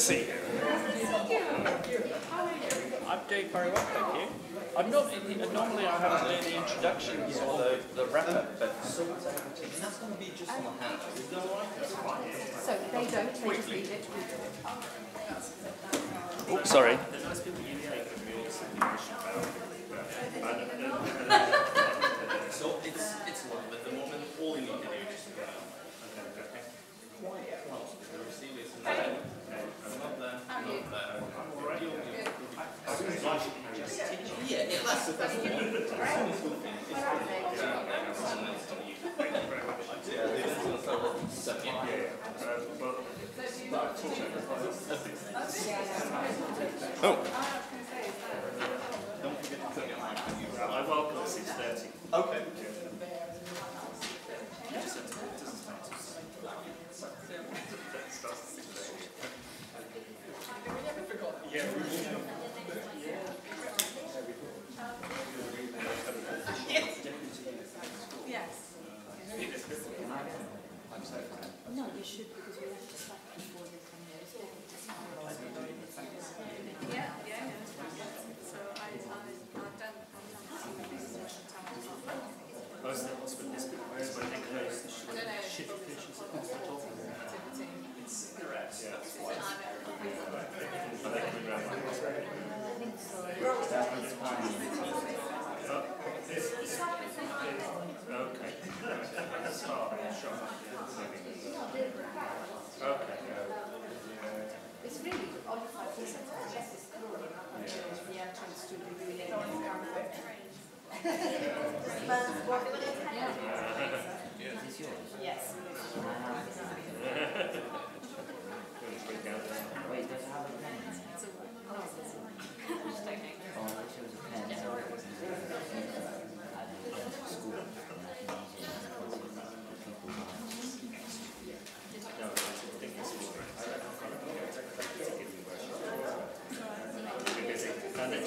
see you. I'm doing very well, thank you. I'm not. Normally, I have to do the introductions or the wrap-up, but that's going to be just on the hand. So they don't. They just leave it. Oh, sorry. So it's long, but the moment all you need to do is just quiet. The receiver is not there. Yeah, that's the best one. Oh. Don't forget to put your mic on you. I welcome 6:30. Okay. Yes. No, you should because we have to start before they come here. Yeah. So I've done Most of us with this bit, whereas when they close the ship finishes at the top. It's correct, yeah. That's why. Okay. Okay. it's really all the time. Just is cool. The entrance to the really Yes. Wait, does it have a pen? Oh, I wish it was a pen. School. And then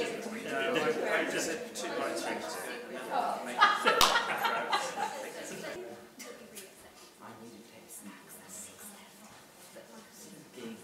just two lights fixed. I need to take snacks. That's 6 left. Big.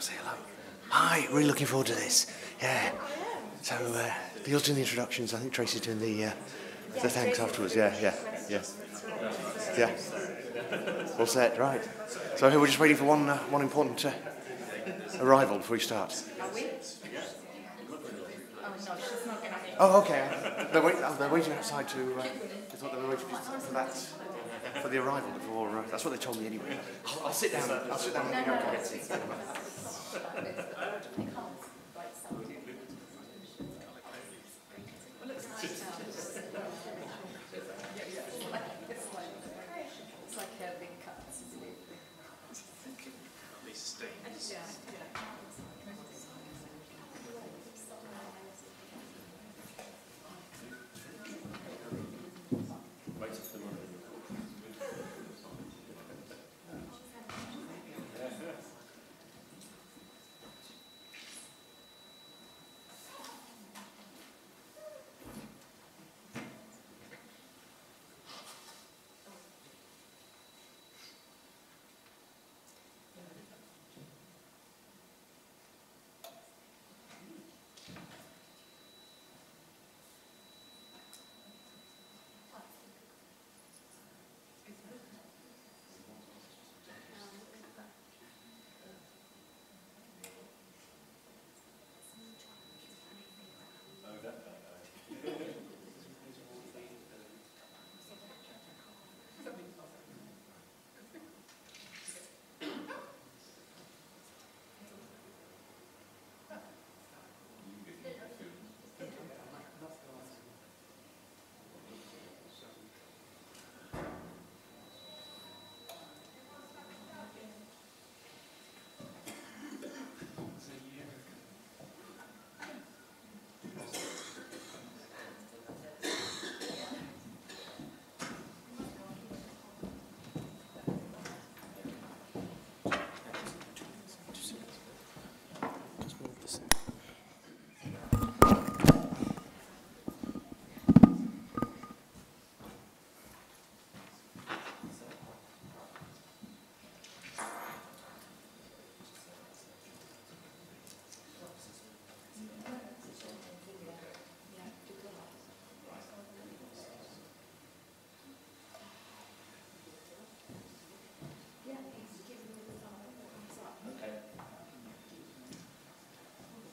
Say hello. Hi, really looking forward to this. Yeah. So, Neil's doing the introductions. I think Tracy's doing the thanks afterwards. Yeah. All set, right. So we're just waiting for one important arrival before we start. Are we? Oh no, she's not gonna make it. Oh, okay. They're waiting outside to. I thought they were waiting for that. For the arrival before. That's what they told me anyway. I'll sit down. I'll sit down. No. It's like a big cut. these stains. Wait for them.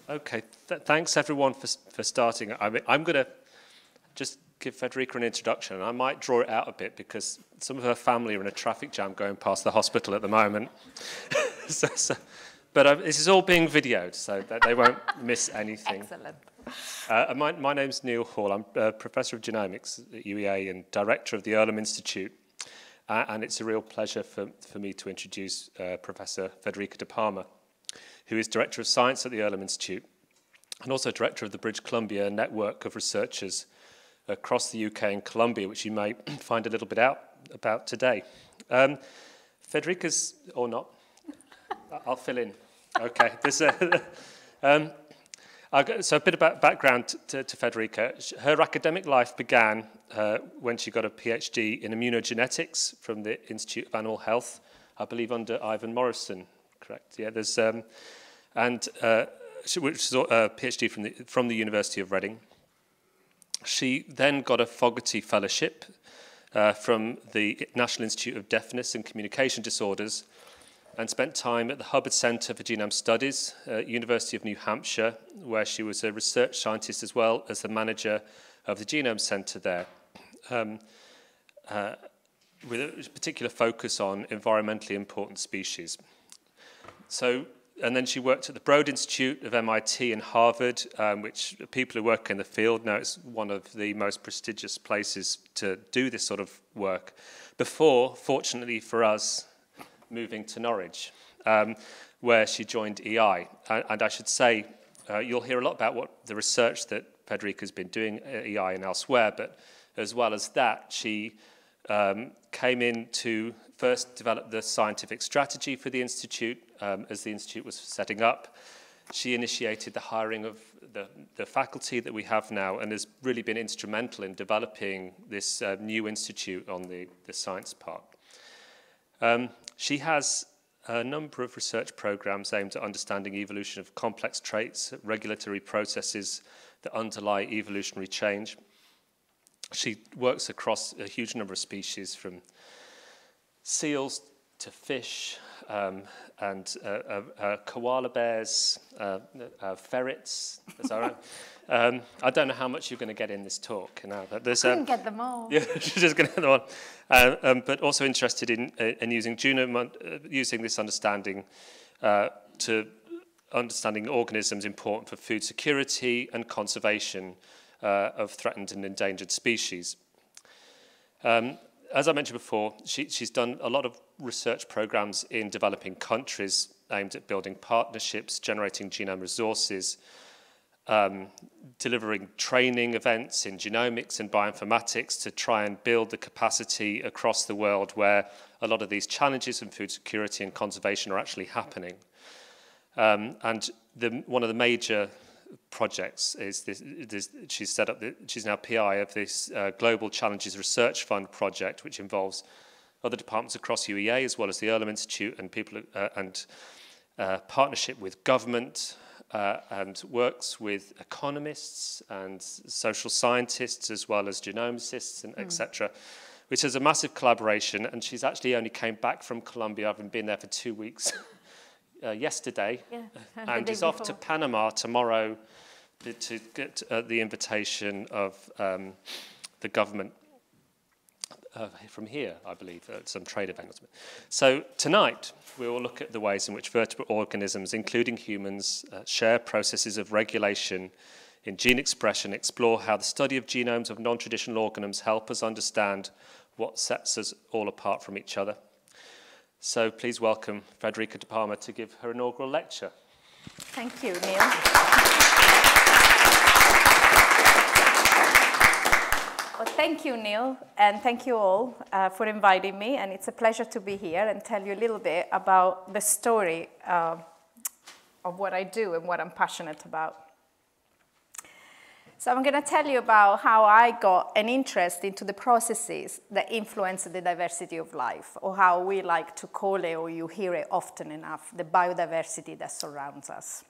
Okay, thanks everyone for starting. I'm going to just give Federica an introduction, and I might draw it out a bit because some of her family are in a traffic jam going past the hospital at the moment. But this is all being videoed, so that they won't miss anything. Excellent. My name's Neil Hall. I'm a Professor of Genomics at UEA and Director of the Earlham Institute. And it's a real pleasure for me to introduce Professor Federica De Palma, who is Director of Science at the Earlham Institute and also Director of the British Columbia network of researchers across the UK and Colombia, which you may find a little bit out about today. Federica's, or not, I'll fill in. Okay. So a bit about background to Federica. Her academic life began when she got a PhD in immunogenetics from the Institute of Animal Health, I believe under Ivan Morrison, correct? Yeah, there's which is a PhD from the University of Reading. She then got a Fogarty Fellowship from the National Institute of Deafness and Communication Disorders and spent time at the Hubbard Centre for Genome Studies at University of New Hampshire, where she was a research scientist as well as the manager of the Genome Centre there, with a particular focus on environmentally important species. And then she worked at the Broad Institute of MIT and Harvard, which people who work in the field know it's one of the most prestigious places to do this sort of work, before, fortunately for us, moving to Norwich, where she joined EI. And I should say, you'll hear a lot about what the research that Federica's been doing at EI and elsewhere, but as well as that, she came in to first develop the scientific strategy for the Institute as the Institute was setting up. She initiated the hiring of the faculty that we have now and has really been instrumental in developing this new institute on the science part. She has a number of research programs aimed at understanding evolution of complex traits, regulatory processes that underlie evolutionary change. She works across a huge number of species, from seals to fish, and koala bears, ferrets. Is that right? I don't know how much you're going to get in this talk now, but there's I couldn't get them all. Yeah, she's just going to get them on. But also interested in using genome, using this understanding to understanding organisms important for food security and conservation of threatened and endangered species. As I mentioned before, she's done a lot of research programs in developing countries aimed at building partnerships, generating genome resources, delivering training events in genomics and bioinformatics to try and build the capacity across the world where a lot of these challenges in food security and conservation are actually happening. And one of the major projects is she's set up. She's now PI of this Global Challenges Research Fund project, which involves other departments across UEA as well as the Earlham Institute and people partnership with government and works with economists and social scientists as well as genomicists and etc. Which is a massive collaboration. And she's actually only came back from Colombia, having been there for 2 weeks. Yesterday, and is off to Panama tomorrow to get the invitation of the government from here, I believe, at some trade event. So tonight, we will look at the ways in which vertebrate organisms, including humans, share processes of regulation in gene expression, explore how the study of genomes of non-traditional organisms help us understand what sets us all apart from each other. So please welcome Federica De Palma to give her inaugural lecture. Thank you, Neil. Well, thank you, Neil, and thank you all for inviting me. And it's a pleasure to be here and tell you a little bit about the story of what I do and what I'm passionate about. So I'm going to tell you about how I got an interest into the processes that influence the diversity of life, or how we like to call it, or you hear it often enough, the biodiversity that surrounds us.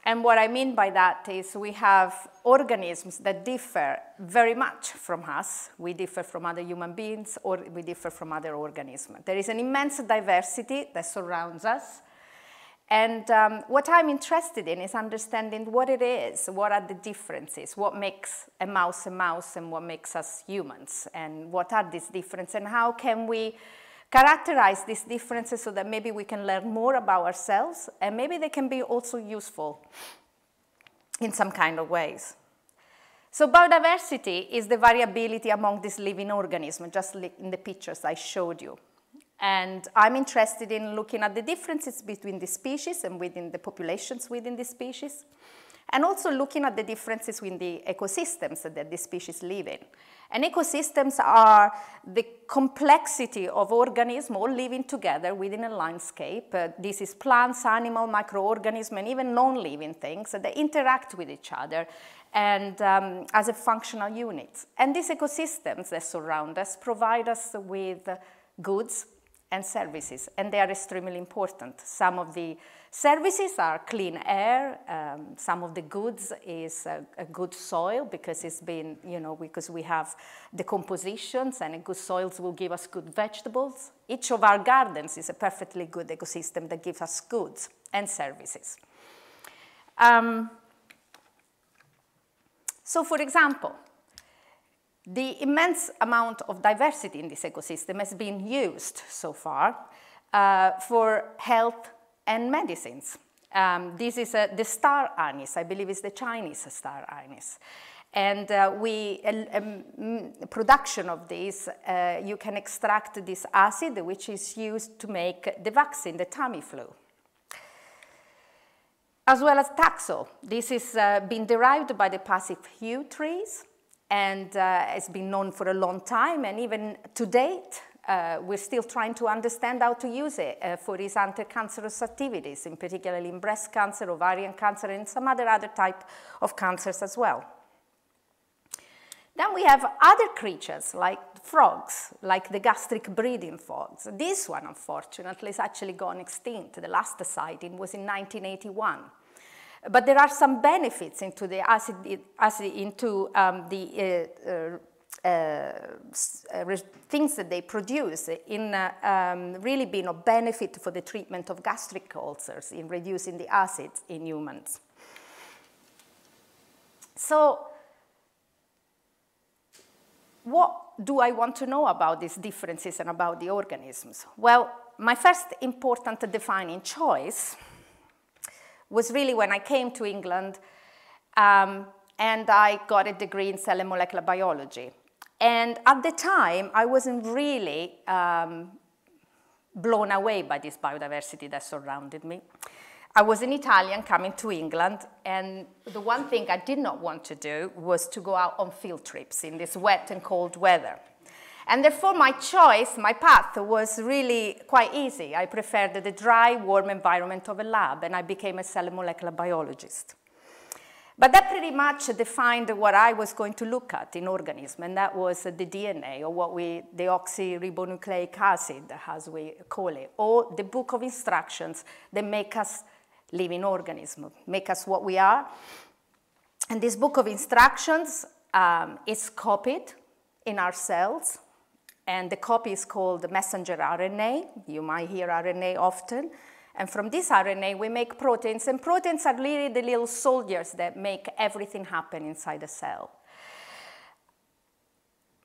And what I mean by that is we have organisms that differ very much from us. We differ from other human beings, or we differ from other organisms. There is an immense diversity that surrounds us. And what I'm interested in is understanding what it is, what are the differences, what makes a mouse and what makes us humans, and what are these differences, and how can we characterize these differences so that maybe we can learn more about ourselves, and maybe they can be also useful in some kind of ways. So biodiversity is the variability among these living organisms, just in the pictures I showed you. And I'm interested in looking at the differences between the species and within the populations within the species, and also looking at the differences within the ecosystems that the species live in. And ecosystems are the complexity of organisms all living together within a landscape. This is plants, animals, microorganisms, and even non-living things that interact with each other and as a functional unit. And these ecosystems that surround us provide us with goods and services, and they are extremely important. Some of the services are clean air, some of the goods is a good soil, because it's been, because we have decompositions, and good soils will give us good vegetables. Each of our gardens is a perfectly good ecosystem that gives us goods and services. So for example, the immense amount of diversity in this ecosystem has been used so far for health and medicines. This is the star anise, I believe it's the Chinese star anise. And production of this, you can extract this acid, which is used to make the vaccine, the Tamiflu. As well as Taxol. This is been derived by the passive yew trees, and it's been known for a long time, and even to date, we're still trying to understand how to use it for its anti-cancerous activities, in particularly in breast cancer, ovarian cancer, and some other type of cancers as well. Then we have other creatures, like frogs, like the gastric breeding frogs. This one, unfortunately, is actually gone extinct. The last sighting was in 1981. But there are some benefits into the things that they produce in really being of benefit for the treatment of gastric ulcers, in reducing the acids in humans. So, what do I want to know about these differences and about the organisms? Well, my first important defining choice was really when I came to England and I got a degree in cell and molecular biology. And at the time, I wasn't really blown away by this biodiversity that surrounded me. I was an Italian coming to England, and the one thing I did not want to do was to go out on field trips in this wet and cold weather. And therefore, my choice, my path was really quite easy. I preferred the dry, warm environment of a lab, and I became a cell and molecular biologist. But that pretty much defined what I was going to look at in organisms, and that was the DNA, or the oxyribonucleic acid, as we call it, or the book of instructions that make us living organisms, make us what we are. And this book of instructions is copied in our cells, and the copy is called messenger RNA. You might hear RNA often. And from this RNA, we make proteins, and proteins are really the little soldiers that make everything happen inside a cell.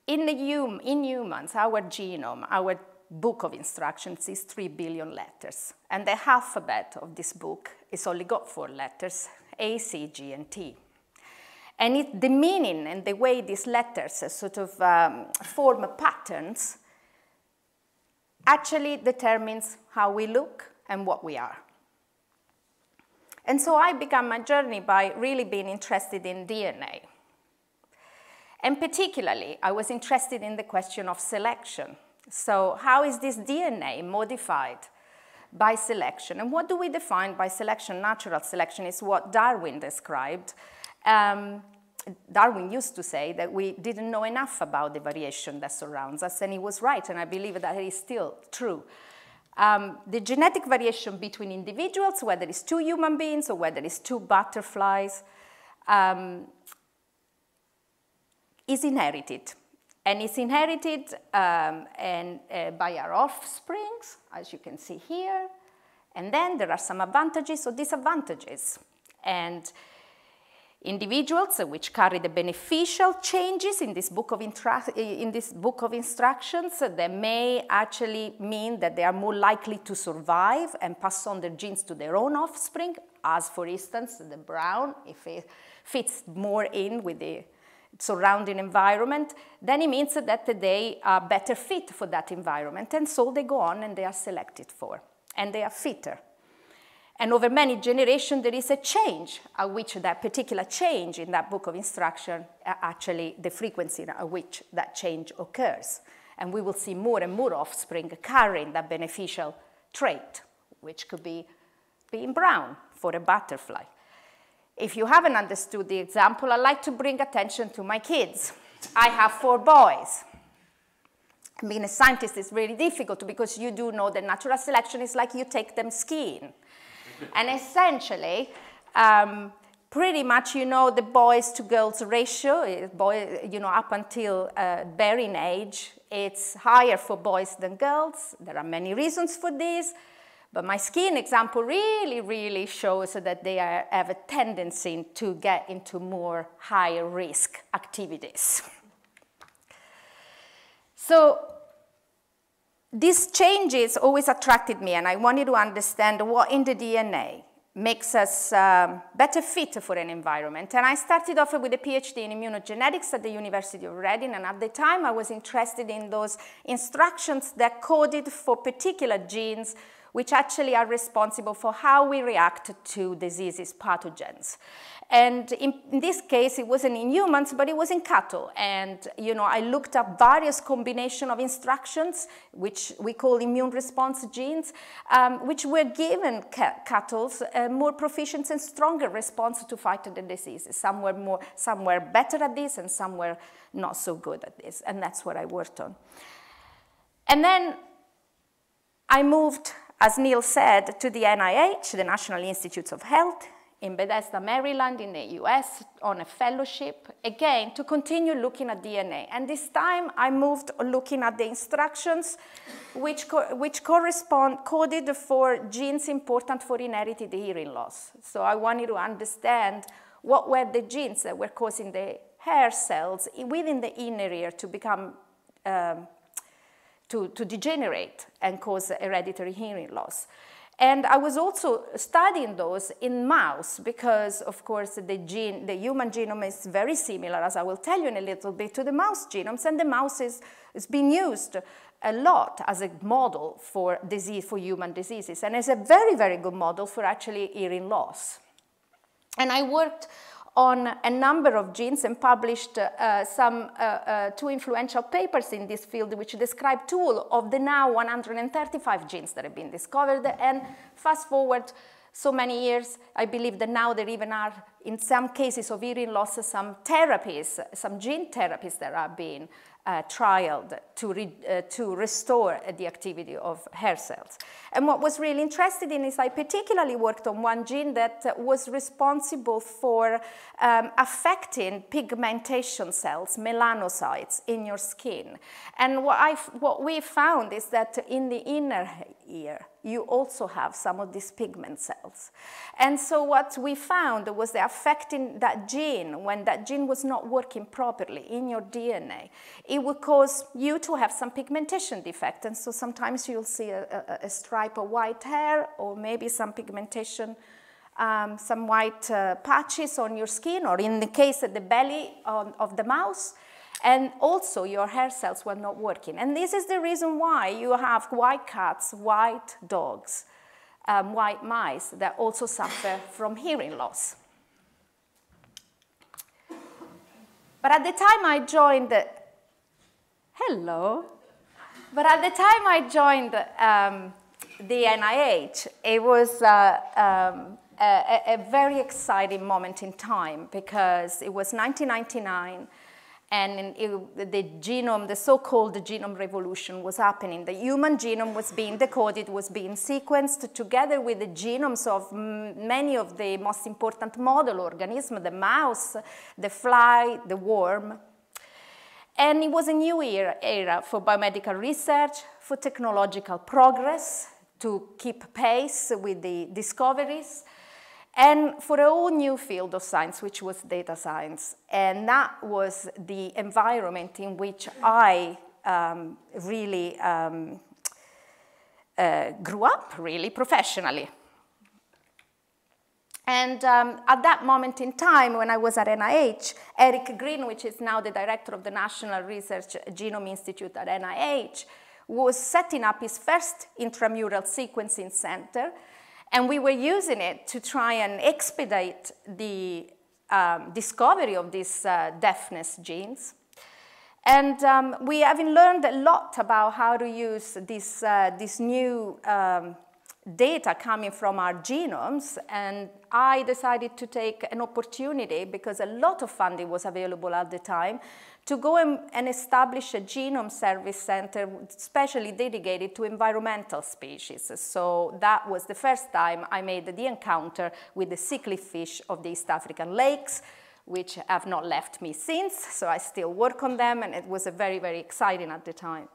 In humans, our genome, our book of instructions is 3 billion letters. And the alphabet of this book is only got 4 letters, A, C, G, and T. And the meaning and the way these letters sort of form patterns actually determines how we look and what we are. And so I began my journey by really being interested in DNA. And particularly, I was interested in the question of selection. So how is this DNA modified by selection? And what do we define by selection? Natural selection is what Darwin described. Darwin used to say that we didn't know enough about the variation that surrounds us, and he was right, and I believe that it is still true. The genetic variation between individuals, whether it's 2 human beings or whether it's 2 butterflies, is inherited. And it's inherited by our offsprings, as you can see here, And then there are some advantages or disadvantages. And individuals which carry the beneficial changes in this book of instructions, they may actually mean that they are more likely to survive and pass on their genes to their own offspring, as for instance, the brown, if it fits more in with the surrounding environment, then it means that they are better fit for that environment, and so they go on and they are selected for, and they are fitter. And over many generations, there is a change at which that particular change in that book of instruction, actually the frequency at which that change occurs. And we will see more and more offspring carrying that beneficial trait, which could be being brown for a butterfly. If you haven't understood the example, I'd like to bring attention to my kids. I have 4 boys. Being a scientist is really difficult because you do know that natural selection is like you take them skiing. And essentially, pretty much, you know, the boys to girls ratio, up until bearing age, it's higher for boys than girls. There are many reasons for this, but my skiing example really shows that they have a tendency to get into more higher risk activities. So these changes always attracted me, and I wanted to understand what in the DNA makes us better fit for an environment. And I started off with a PhD in immunogenetics at the University of Reading, and at the time I was interested in those instructions that coded for particular genes which actually are responsible for how we react to diseases, pathogens. And in this case, it wasn't in humans, but it was in cattle. And I looked up various combinations of instructions, which we call immune response genes, which were given cattle more proficient and stronger response to fight the diseases. Some were better at this, and some were not so good at this. And that's what I worked on. And then I moved, as Neil said, to the NIH, the National Institutes of Health, in Bethesda, Maryland, in the US, on a fellowship, again, to continue looking at DNA. And this time, I moved looking at the instructions which coded for genes important for inherited hearing loss. So I wanted to understand what were the genes that were causing the hair cells within the inner ear to become to degenerate and cause hereditary hearing loss. And I was also studying those in mouse because, of course, the human genome is very similar, as I will tell you in a little bit, to the mouse genomes, and the mouse is being used a lot as a model for human diseases, and is a very, very good model for actually hearing loss. And I worked on a number of genes and published two influential papers in this field which describe 2 of the now 135 genes that have been discovered. And fast forward so many years, I believe that now there even are, in some cases of hearing loss, some therapies, some gene therapies that are being trialed to restore the activity of hair cells. And what was really interesting in is I particularly worked on one gene that was responsible for affecting pigmentation cells, melanocytes, in your skin. And what we found is that in the inner ear, you also have some of these pigment cells. And so what we found was that affecting that gene, when that gene was not working properly in your DNA, it would cause you to have some pigmentation defect. And so sometimes you'll see a stripe of white hair, or maybe some pigmentation, some white patches on your skin, or in the case of the belly of the mouse. And also your hair cells were not working. And this is the reason why you have white cats, white dogs, white mice that also suffer from hearing loss. But at the time I joined, But at the time I joined the NIH, it was a very exciting moment in time, because it was 1999, and the genome, the so-called genome revolution was happening. The human genome was being decoded, was being sequenced together with the genomes of many of the most important model organisms, the mouse, the fly, the worm. And it was a new era for biomedical research, for technological progress, to keep pace with the discoveries, and for a whole new field of science, which was data science. And that was the environment in which I really grew up, really professionally. And at that moment in time, when I was at NIH, Eric Green, which is now the director of the National Research Genome Institute at NIH, was setting up his first intramural sequencing center, and we were using it to try and expedite the discovery of these deafness genes. And we have learned a lot about how to use this new data coming from our genomes, and I decided to take an opportunity, because a lot of funding was available at the time, to go and establish a genome service center specially dedicated to environmental species. So that was the first time I made the encounter with the sickly fish of the East African lakes, which have not left me since, so I still work on them, and it was very, very exciting at the time.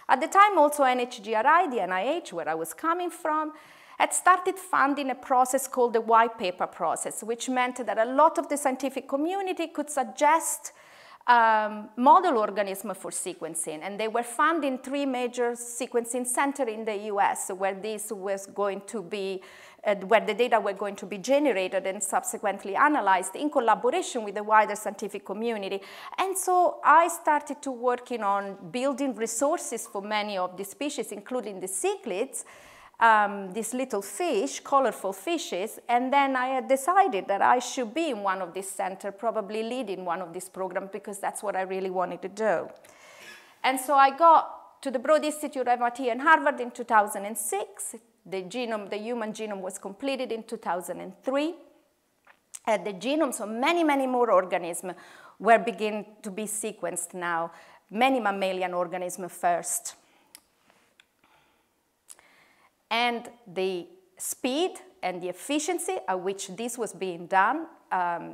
At the time, also NHGRI, the NIH, where I was coming from, had started funding a process called the white paper process, which meant that a lot of the scientific community could suggest model organisms for sequencing. And they were funding 3 major sequencing centers in the US, where this was going to be, where the data were going to be generated and subsequently analyzed in collaboration with the wider scientific community. And so I started to working on building resources for many of the species, including the cichlids, these little fish, colorful fishes, and then I had decided that I should be in one of these centers, probably leading one of these programs, because that's what I really wanted to do. And so I got to the Broad Institute of MIT and Harvard in 2006. The human genome was completed in 2003. And the genomes of many, many more organisms were beginning to be sequenced now, many mammalian organisms first. And the speed and the efficiency at which this was being done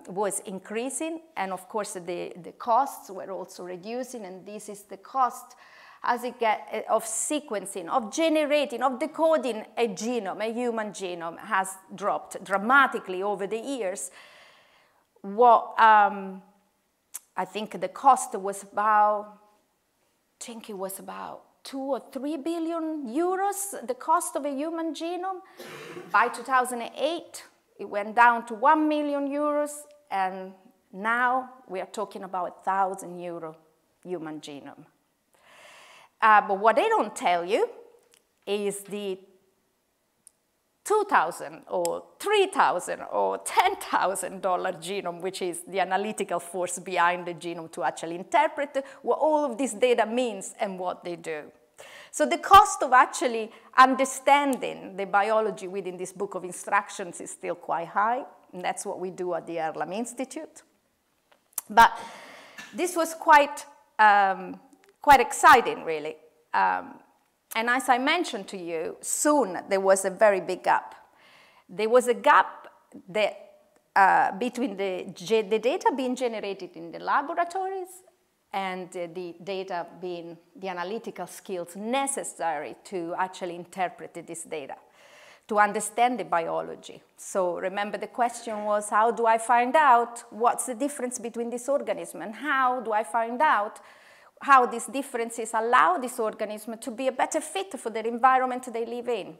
was increasing. And of course, the costs were also reducing. And this is the cost as it get of sequencing, of generating, of decoding a genome, a human genome, has dropped dramatically over the years. What I think the cost was about, I think it was about 2 or 3 billion euros, the cost of a human genome. By 2008, it went down to 1 million euros, and now we are talking about €1,000 human genome. But what they don't tell you is the 2,000 or 3,000 or $10,000 genome, which is the analytical force behind the genome to actually interpret what all of this data means and what they do. So the cost of actually understanding the biology within this book of instructions is still quite high, and that's what we do at the Erlam Institute. But this was quite exciting, really. And as I mentioned to you, soon there was a very big gap. There was a gap that, between the data being generated in the laboratories and the data being the analytical skills necessary to actually interpret this data, to understand the biology. So remember, the question was, how do I find out what's the difference between this organism, and how do I find out how these differences allow this organism to be a better fit for the environment they live in.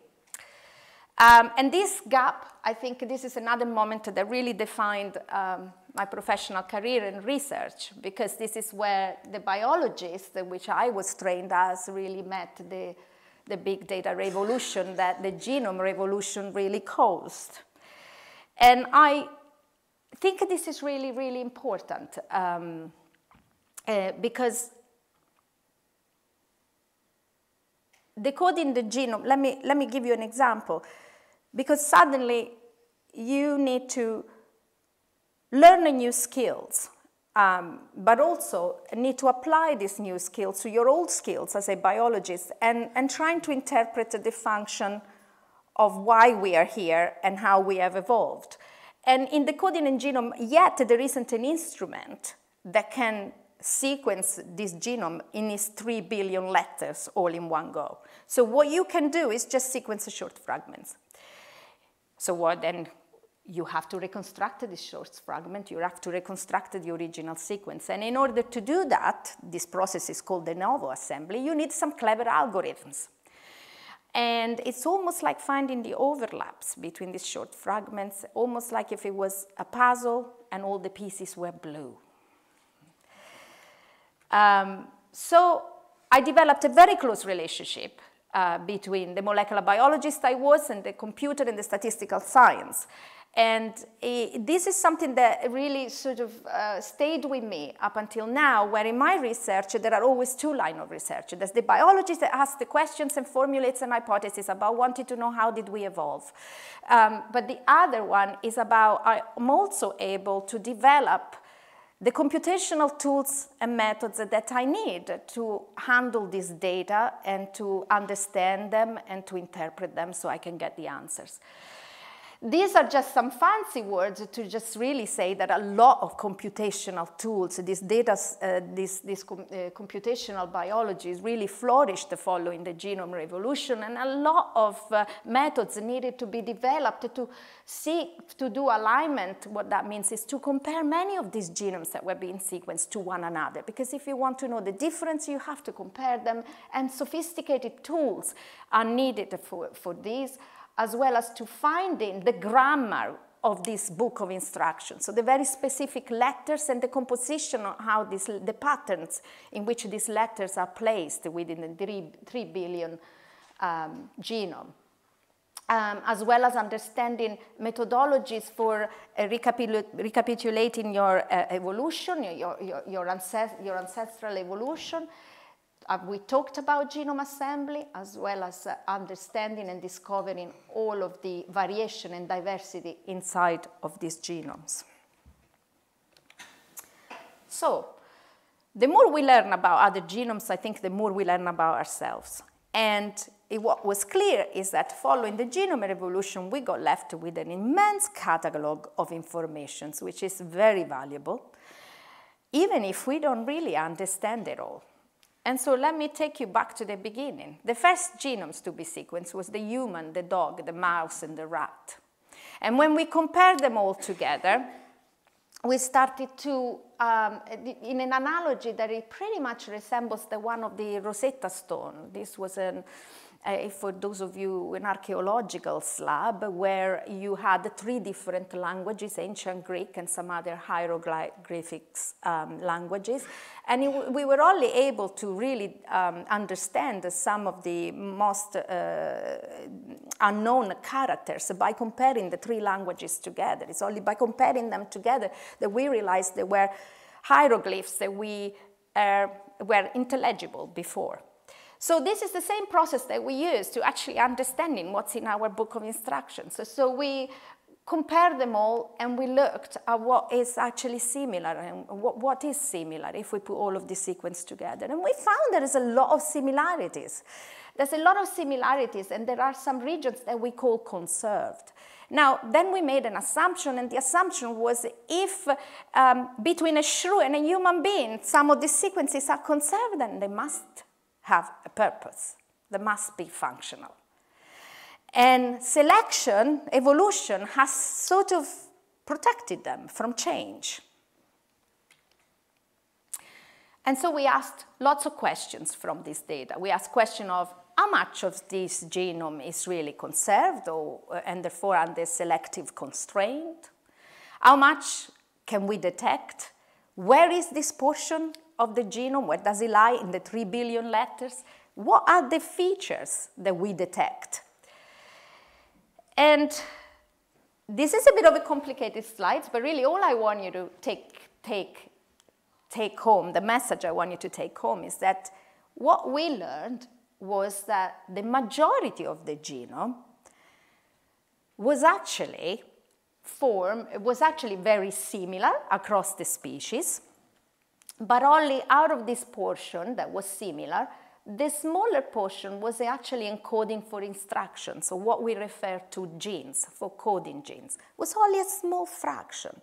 And this gap, I think this is another moment that really defined my professional career in research, because this is where the biologists, which I was trained as, really met the big data revolution that the genome revolution really caused. And I think this is really, really important because decoding the genome, let me give you an example, because suddenly you need to learn new skills, but also need to apply these new skills to your old skills as a biologist, and trying to interpret the function of why we are here and how we have evolved. And in decoding a genome, yet there isn't an instrument that can sequence this genome in its 3 billion letters all in one go. So what you can do is just sequence the short fragments. So what then? You have to reconstruct this short fragment, you have to reconstruct the original sequence. And in order to do that, this process is called de novo assembly, you need some clever algorithms. And it's almost like finding the overlaps between these short fragments, almost like if it was a puzzle and all the pieces were blue. So I developed a very close relationship between the molecular biologist I was and the computer and the statistical science. And this is something that really sort of stayed with me up until now, where in my research there are always two lines of research. There's the biologist that asks the questions and formulates an hypothesis about wanting to know how did we evolve. But the other one is about I'm also able to develop the computational tools and methods that I need to handle this data and to understand them and to interpret them so I can get the answers. These are just some fancy words to just really say that a lot of computational tools, this computational biology is really flourished following the genome revolution, and a lot of methods needed to be developed to do alignment. What that means is to compare many of these genomes that were being sequenced to one another, because if you want to know the difference, you have to compare them, and sophisticated tools are needed for these, as well as to finding the grammar of this book of instructions. So the very specific letters and the composition of how the patterns in which these letters are placed within the 3 billion genome. As well as understanding methodologies for recapitulating your evolution, your ancestral evolution. We talked about genome assembly, as well as understanding and discovering all of the variation and diversity inside of these genomes. So, the more we learn about other genomes, I think the more we learn about ourselves. And what was clear is that following the genome revolution, we got left with an immense catalog of information, which is very valuable, even if we don't really understand it all. And so let me take you back to the beginning. The first genomes to be sequenced was the human, the dog, the mouse, and the rat. And when we compared them all together, we started to, in an analogy that it pretty much resembles the one of the Rosetta Stone. This was for those of you in archaeological lab, where you had 3 different languages, ancient Greek and some other hieroglyphics languages. And we were only able to really understand some of the most unknown characters by comparing the 3 languages together. It's only by comparing them together that we realized there were hieroglyphs that were intelligible before. So this is the same process that we use to actually understanding what's in our book of instructions. So we compared them all and we looked at what is actually similar and what is similar if we put all of the sequence together. And we found there is a lot of similarities. There's a lot of similarities, and there are some regions that we call conserved. Now, then we made an assumption, and the assumption was if between a shrew and a human being, some of the sequences are conserved, then they must have a purpose. They must be functional. And selection, evolution, has sort of protected them from change. And so we asked lots of questions from this data. We asked question of how much of this genome is really conserved and therefore under selective constraint? How much can we detect? Where is this portion of the genome? Where does it lie in the 3 billion letters? What are the features that we detect? And this is a bit of a complicated slide, but really all I want you to take home, the message I want you to take home is that what we learned was that the majority of the genome was actually very similar across the species, but only out of this portion that was similar, the smaller portion was actually encoding for instructions, so what we refer to genes, for coding genes, was only a small fraction.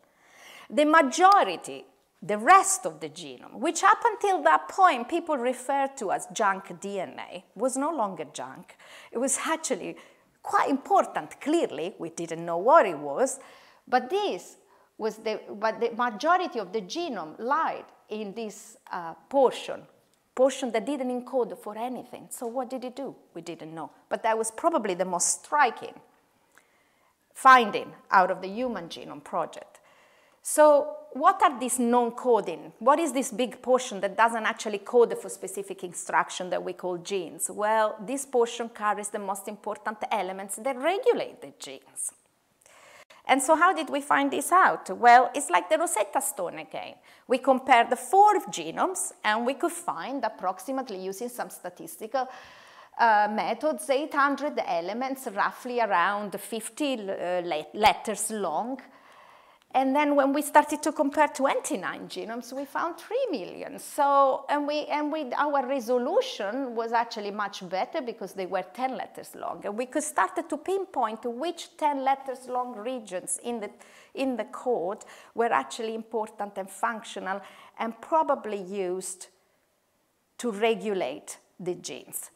The majority, the rest of the genome, which up until that point people referred to as junk DNA, was no longer junk. It was actually quite important, clearly. We didn't know what it was, but but the majority of the genome lied in this portion that didn't encode for anything. So what did it do? We didn't know. But that was probably the most striking finding out of the Human Genome Project. So what are these non-coding? What is this big portion that doesn't actually code for specific instruction that we call genes? Well, this portion carries the most important elements that regulate the genes. And so how did we find this out? Well, it's like the Rosetta Stone again. We compared the 4 genomes, and we could find approximately, using some statistical methods, 800 elements, roughly around 50 letters long. And then when we started to compare 29 genomes, we found 3 million. So, our resolution was actually much better because they were 10 letters long. And we could start to pinpoint which 10 letters long regions in the code were actually important and functional and probably used to regulate the genes.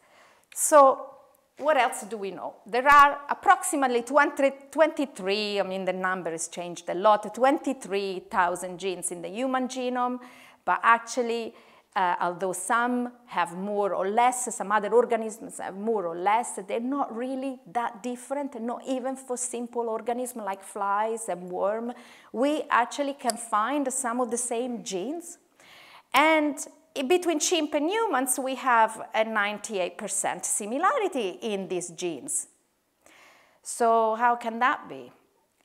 So what else do we know? There are approximately 23, I mean the number has changed a lot, 23,000 genes in the human genome, but actually, although some have more or less, some other organisms have more or less, they're not really that different, not even for simple organisms like flies and worms. We actually can find some of the same genes. And between chimp and humans, we have a 98% similarity in these genes. So how can that be?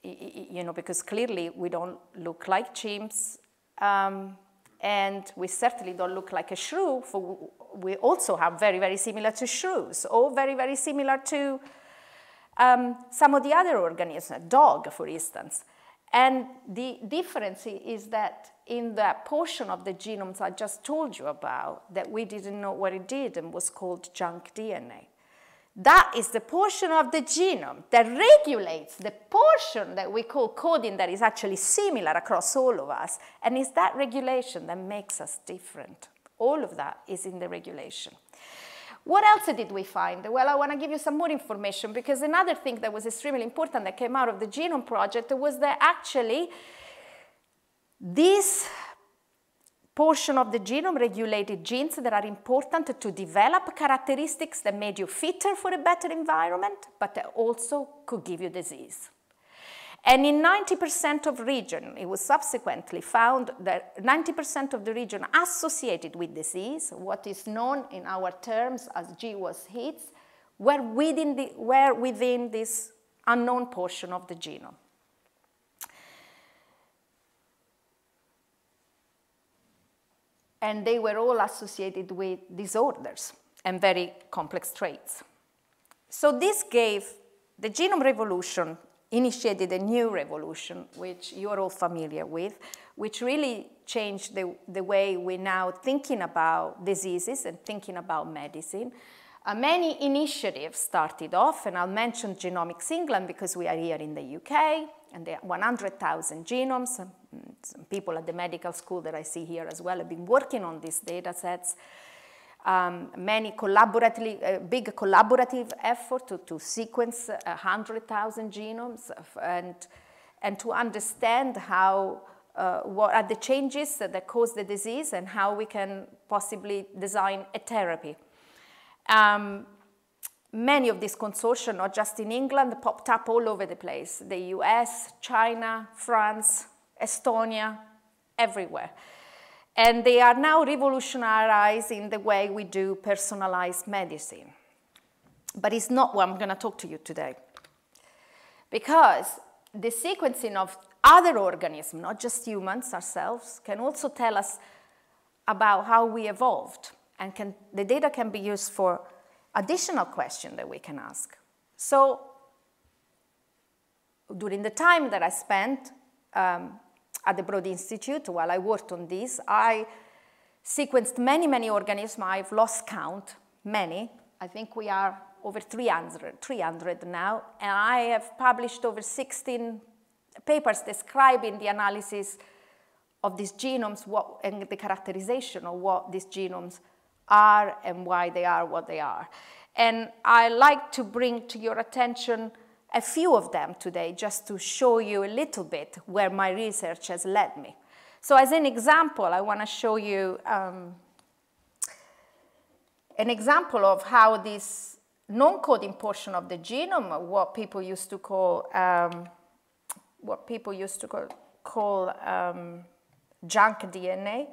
You know, because clearly we don't look like chimps, and we certainly don't look like a shrew. We also have very, very similar to shrews, or very, very similar to some of the other organisms, a dog, for instance. And the difference is that in that portion of the genomes I just told you about, that we didn't know what it did and was called junk DNA. That is the portion of the genome that regulates the portion that we call coding that is actually similar across all of us. And it's that regulation that makes us different. All of that is in the regulation. What else did we find? Well, I want to give you some more information, because another thing that was extremely important that came out of the Genome Project was that actually this portion of the genome regulated genes that are important to develop characteristics that made you fitter for a better environment, but that also could give you disease. And in 90% of region, it was subsequently found that 90% of the region associated with disease, what is known in our terms as GWAS hits, were within this unknown portion of the genome. And they were all associated with disorders and very complex traits. So this gave the genome revolution, initiated a new revolution, which you're all familiar with, which really changed the way we're now thinking about diseases and thinking about medicine. Many initiatives started off, and I'll mention Genomics England because we are here in the UK, and there are 100,000 genomes. Some people at the medical school that I see here as well have been working on these data sets. Many big collaborative effort to sequence 100,000 genomes and to understand how, what are the changes that cause the disease and how we can possibly design a therapy. Many of these consortia, not just in England, popped up all over the place. The US, China, France, Estonia, everywhere. And they are now revolutionizing the way we do personalized medicine. But it's not what I'm going to talk to you today. Because the sequencing of other organisms, not just humans ourselves, can also tell us about how we evolved. And the data can be used for additional questions that we can ask. So during the time that I spent at the Broad Institute, while I worked on this, I sequenced many, many organisms. I've lost count, many. I think we are over 300 now. And I have published over 16 papers describing the analysis of these genomes and the characterization of what these genomes are and why they are what they are. And I like to bring to your attention a few of them today, just to show you a little bit where my research has led me. So as an example, I want to show you an example of how this non-coding portion of the genome, what people used to call junk DNA,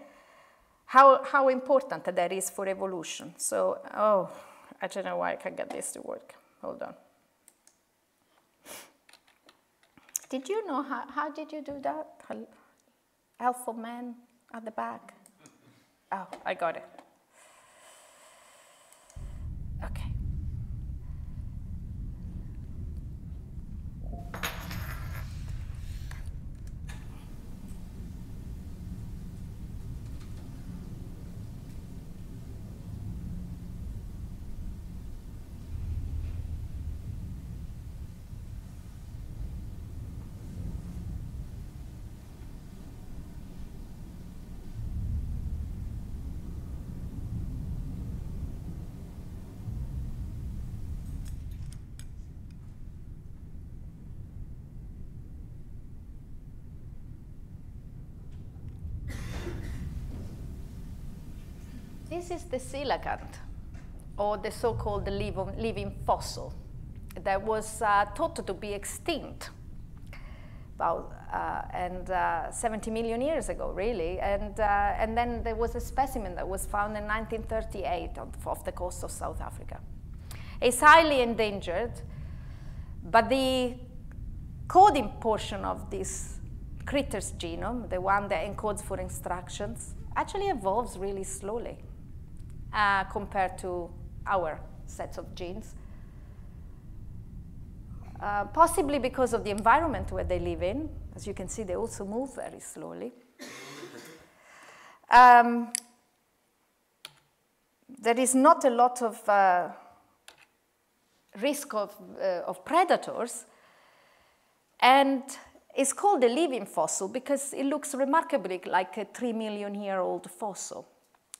how important that is for evolution. So, I don't know why I can't get this to work. Hold on. Did you know how did you do that? Alpha man at the back. Oh, I got it. Okay. This is the coelacanth, or the so-called living fossil, that was thought to be extinct about 70 million years ago, really. And then there was a specimen that was found in 1938 off the coast of South Africa. It's highly endangered, but the coding portion of this critter's genome, the one that encodes for instructions, actually evolves really slowly compared to our sets of genes. Possibly because of the environment where they live in. As you can see, they also move very slowly. There is not a lot of risk of predators, and it's called a living fossil because it looks remarkably like a 3 million year old fossil.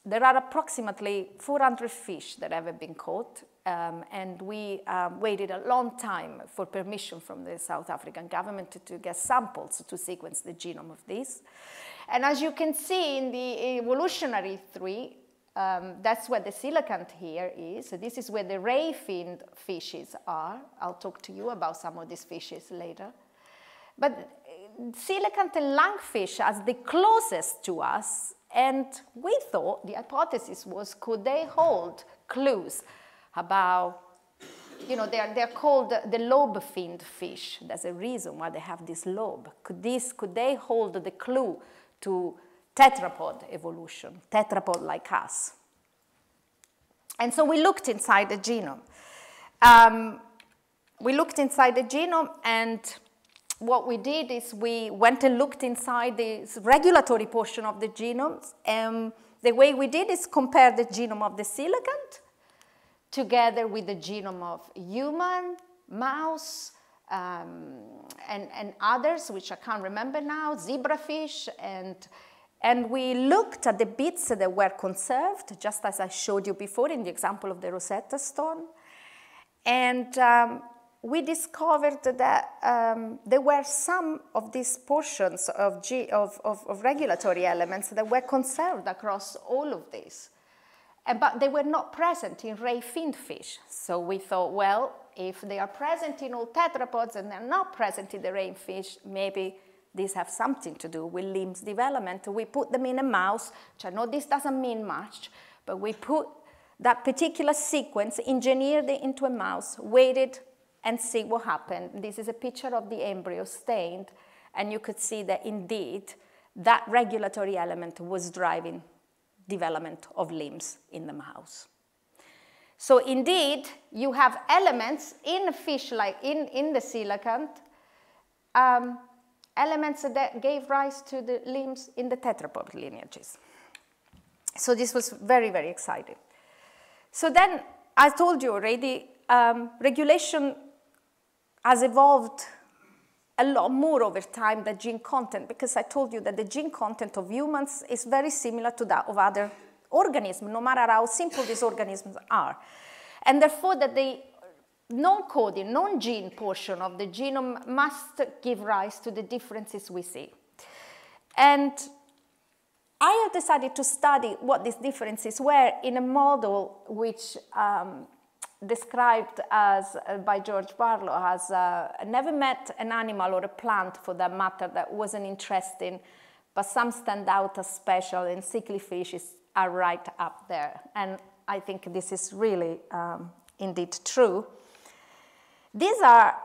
There are approximately 400 fish that have been caught, and we waited a long time for permission from the South African government to get samples to sequence the genome of these. And as you can see in the evolutionary tree, that's where the coelacanth here is. So this is where the ray-finned fishes are. I'll talk to you about some of these fishes later. But coelacanth and lungfish are the closest to us, and we thought, the hypothesis was, could they hold clues about, you know, they're called the lobe-finned fish. There's a reason why they have this lobe. Could they hold the clue to tetrapod evolution, tetrapod like us? And so we looked inside the genome. And what we did is we went and looked inside the regulatory portion of the genomes. The way we did is compare the genome of the coelacanth together with the genome of human, mouse, and others, which I can't remember now, zebrafish, and we looked at the bits that were conserved, just as I showed you before in the example of the Rosetta Stone. And we discovered that there were some of these portions of regulatory elements that were conserved across all of these. But they were not present in ray-finned fish. So we thought, well, if they are present in all tetrapods and they're not present in the ray fish, maybe these have something to do with limbs development. We put them in a mouse, which I know this doesn't mean much, but we put that particular sequence, engineered it into a mouse, waited, and see what happened. This is a picture of the embryo stained, and you could see that indeed that regulatory element was driving development of limbs in the mouse. So indeed, you have elements in a fish like in the coelacanth, elements that gave rise to the limbs in the tetrapod lineages. So this was very, very exciting. So then, I told you already, regulation has evolved a lot more over time the gene content, because I told you that the gene content of humans is very similar to that of other organisms, no matter how simple these organisms are. And therefore that the non-coding, non-gene portion of the genome must give rise to the differences we see. And I have decided to study what these differences were in a model which described as by George Barlow as never met an animal or a plant for that matter that wasn't interesting, but some stand out as special, and sickly fishes are right up there. And I think this is really indeed true. These are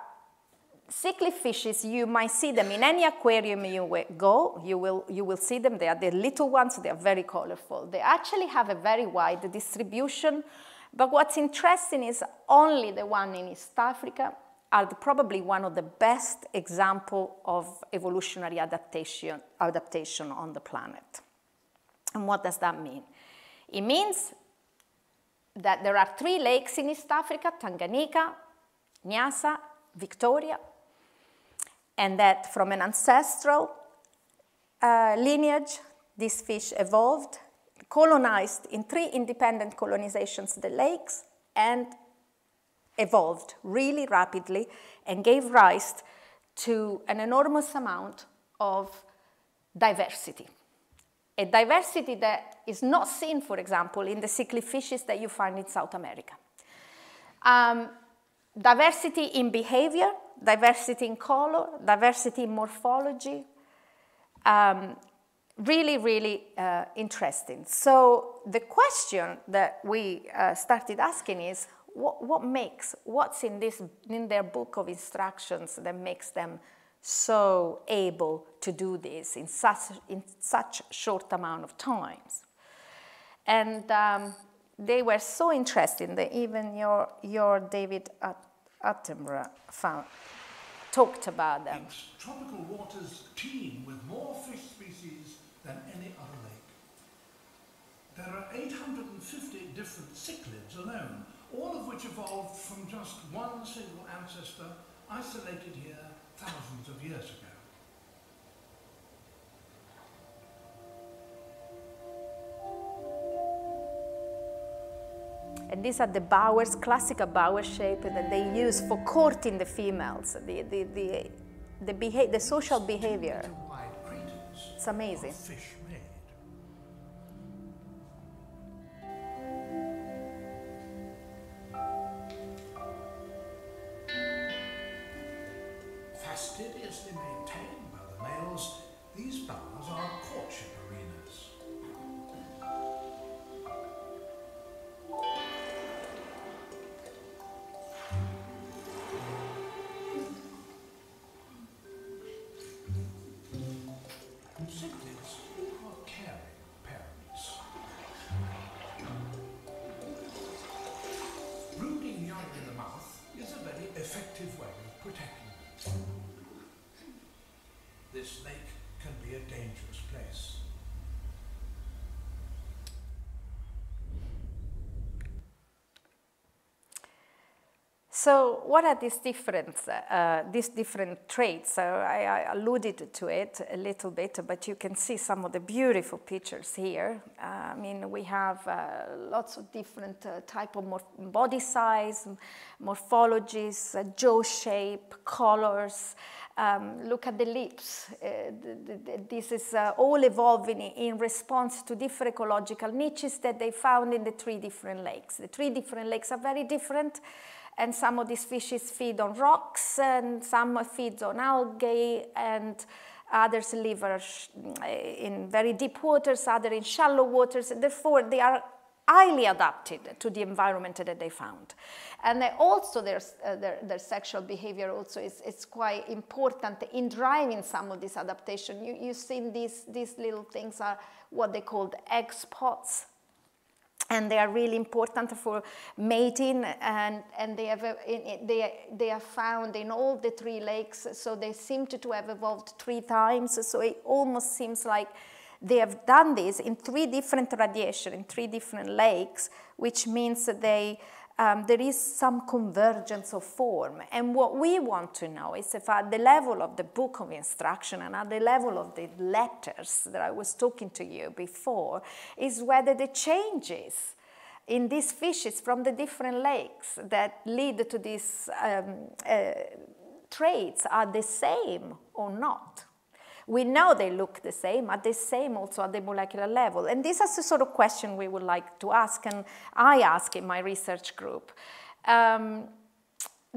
sickly fishes. You might see them in any aquarium you go. You will see them. They are the little ones. They are very colorful. They actually have a very wide distribution. But what's interesting is only the one in East Africa are probably one of the best examples of evolutionary adaptation on the planet. And what does that mean? It means that there are 3 lakes in East Africa: Tanganyika, Nyasa, Victoria, and that from an ancestral lineage, these fish evolved, colonized in 3 independent colonizations the lakes, and evolved really rapidly and gave rise to an enormous amount of diversity. A diversity that is not seen, for example, in the sickly fishes that you find in South America. Diversity in behavior, diversity in color, diversity in morphology. Really, really interesting. So the question that we started asking is, what's in their book of instructions that makes them so able to do this in such short amount of times? And they were so interesting that even your David Attenborough talked about them. Its tropical waters teem with more fish species than any other lake. There are 850 different cichlids alone, all of which evolved from just one single ancestor isolated here thousands of years ago. And these are the bowers, classical bower shape that they use for courting the females, the social behavior. It's amazing. Fish made. Fastidiously maintained by the males, these bowers are courtship arenas. Cichlids are caring parents. Brooding young in the mouth is a very effective way of protecting them. This lake can be a dangerous place. So what are these different traits? I alluded to it a little bit, but you can see some of the beautiful pictures here. I mean, we have lots of different type of body size, morphologies, jaw shape, colors. Look at the lips. This is all evolving in response to different ecological niches that they found in the 3 different lakes. The 3 different lakes are very different. And some of these fishes feed on rocks, and some feed on algae, and others live in very deep waters, others in shallow waters. Therefore, they are highly adapted to the environment that they found. And also their sexual behavior also is quite important in driving some of this adaptation. You've seen these little things are what they call egg spots. And they are really important for mating, and they are found in all the 3 lakes, so they seem to have evolved 3 times, so it almost seems like they have done this in 3 different radiation, in 3 different lakes, which means that they there is some convergence of form. And what we want to know is if at the level of the book of instruction and at the level of the letters that I was talking to you before, is whether the changes in these fishes from the different lakes that lead to these traits are the same or not. We know they look the same, are the same also at the molecular level. And this is the sort of question we would like to ask, and I ask in my research group.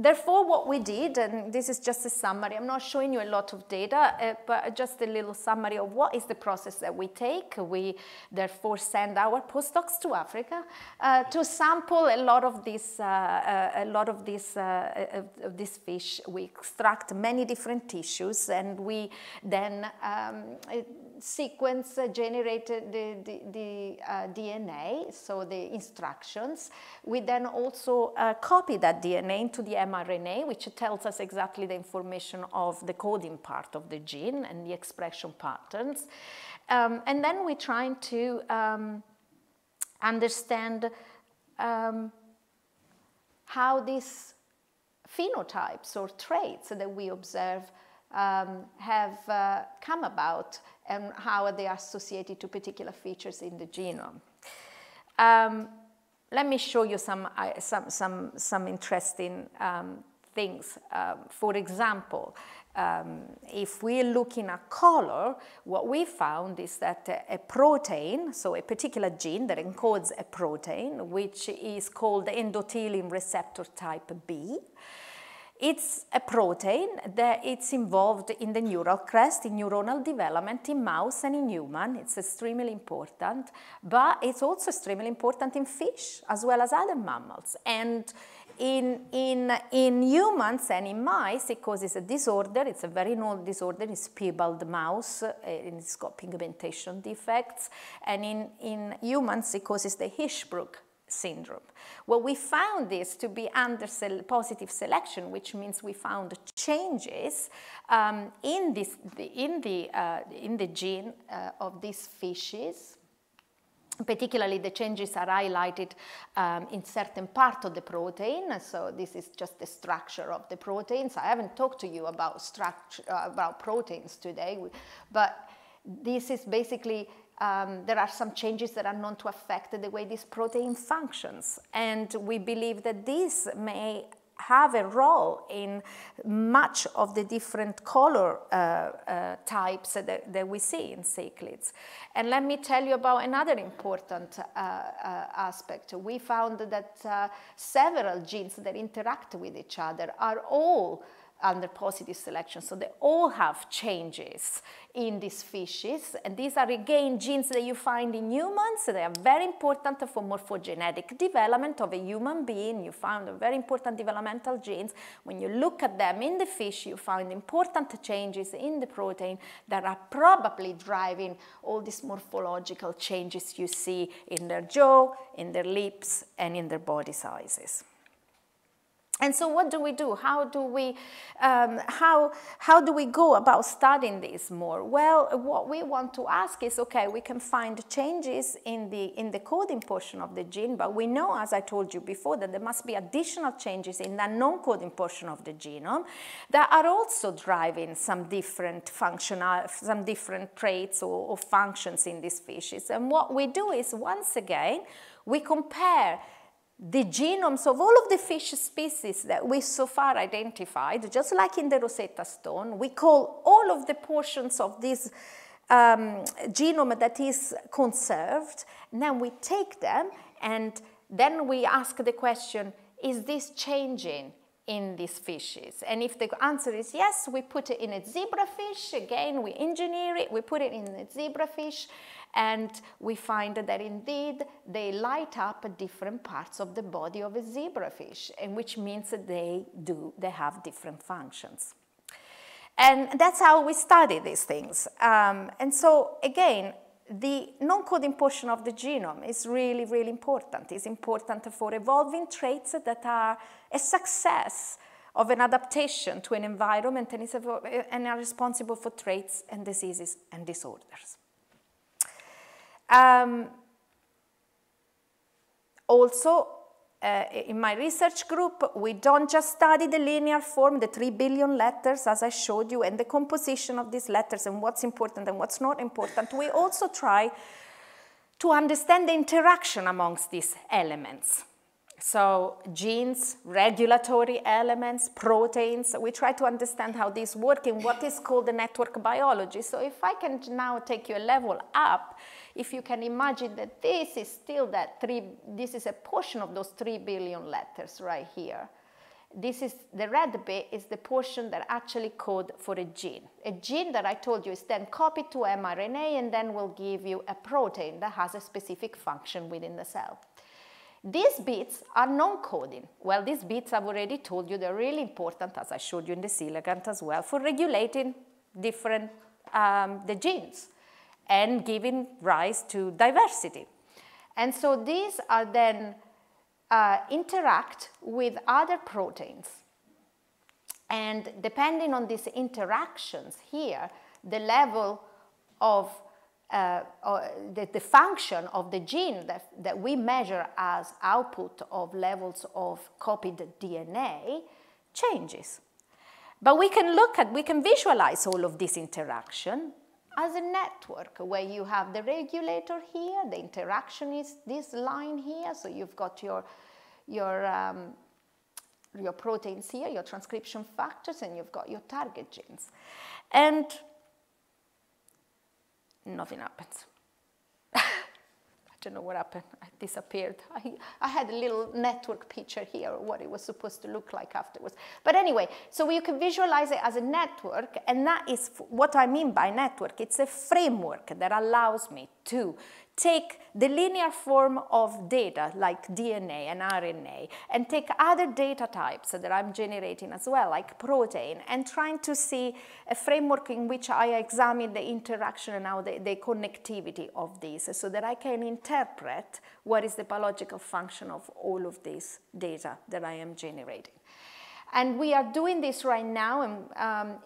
Therefore, what we did, and this is just a summary, I'm not showing you a lot of data, but just a little summary of what is the process that we take. We therefore send our postdocs to Africa to sample a lot of this fish. We extract many different tissues, and we then sequence generated the DNA, so the instructions. We then also copy that DNA into the mRNA, which tells us exactly the information of the coding part of the gene and the expression patterns. And then we're trying to understand how these phenotypes or traits that we observe have come about and how they are associated to particular features in the genome. Let me show you some interesting things. For example, if we're looking at color, what we found is that a protein, so a particular gene that encodes a protein, which is called endothelin receptor type B, it's a protein that it's involved in the neural crest, in neuronal development in mouse and in human. It's extremely important, but it's also extremely important in fish as well as other mammals. And in humans and in mice, it causes a disorder. It's a very known disorder. It's Peebled mouse, and it's got pigmentation defects. And in humans, it causes the Hirschsprung syndrome. Well, we found this to be under positive selection, which means we found changes in the gene of these fishes. Particularly, the changes are highlighted in certain part of the protein. So this is just the structure of the proteins. I haven't talked to you about structure about proteins today, but this is basically there are some changes that are known to affect the way this protein functions. And we believe that this may have a role in much of the different color types that we see in cichlids. And let me tell you about another important aspect. We found that several genes that interact with each other are all under positive selection. So they all have changes in these fishes. And these are, again, genes that you find in humans. They are very important for morphogenetic development of a human being. You found very important developmental genes. When you look at them in the fish, you find important changes in the protein that are probably driving all these morphological changes you see in their jaw, in their lips, and in their body sizes. And so what do we do? How do we go about studying this more? Well, what we want to ask is, okay, we can find changes in the coding portion of the gene, but we know, as I told you before, that there must be additional changes in the non-coding portion of the genome that are also driving some different traits or functions in these fishes. And what we do is, once again, we compare the genomes of all of the fish species that we so far identified, just like in the Rosetta Stone. We call all of the portions of this genome that is conserved, and then we take them, and then we ask the question, is this changing in these fishes? And if the answer is yes, we put it in a zebrafish. Again, we engineer it, we put it in a zebrafish, and we find that indeed they light up different parts of the body of a zebrafish, and which means that they have different functions. And that's how we study these things. And so again, the non-coding portion of the genome is really, really important. It's important for evolving traits that are a success of an adaptation to an environment and are responsible for traits and diseases and disorders. Also, in my research group, we don't just study the linear form, the 3 billion letters, as I showed you, and the composition of these letters and what's important and what's not important. We also try to understand the interaction amongst these elements. So genes, regulatory elements, proteins, we try to understand how these work in what is called the network biology. So if I can now take you a level up, if you can imagine that this is still this is a portion of those 3 billion letters right here. This is, the red bit is the portion that actually code for a gene. A gene that I told you is then copied to mRNA and then will give you a protein that has a specific function within the cell. These bits are non-coding. Well, these bits I've already told you they're really important, as I showed you in the elegant as well, for regulating different the genes and giving rise to diversity. And so these are then interact with other proteins. And depending on these interactions here, the level of the function of the gene that we measure as output of levels of copied DNA changes. But we can visualize all of this interaction as a network where you have the regulator here, the interaction is this line here, so you've got your proteins here, your transcription factors, and you've got your target genes. And nothing happens. I don't know what happened. I disappeared. I had a little network picture here of what it was supposed to look like afterwards. But anyway, so you can visualize it as a network, and that is what I mean by network. It's a framework that allows me to take the linear form of data like DNA and RNA and take other data types that I'm generating as well, like protein, and trying to see a framework in which I examine the interaction and how the connectivity of these so that I can interpret what is the biological function of all of this data that I am generating. And we are doing this right now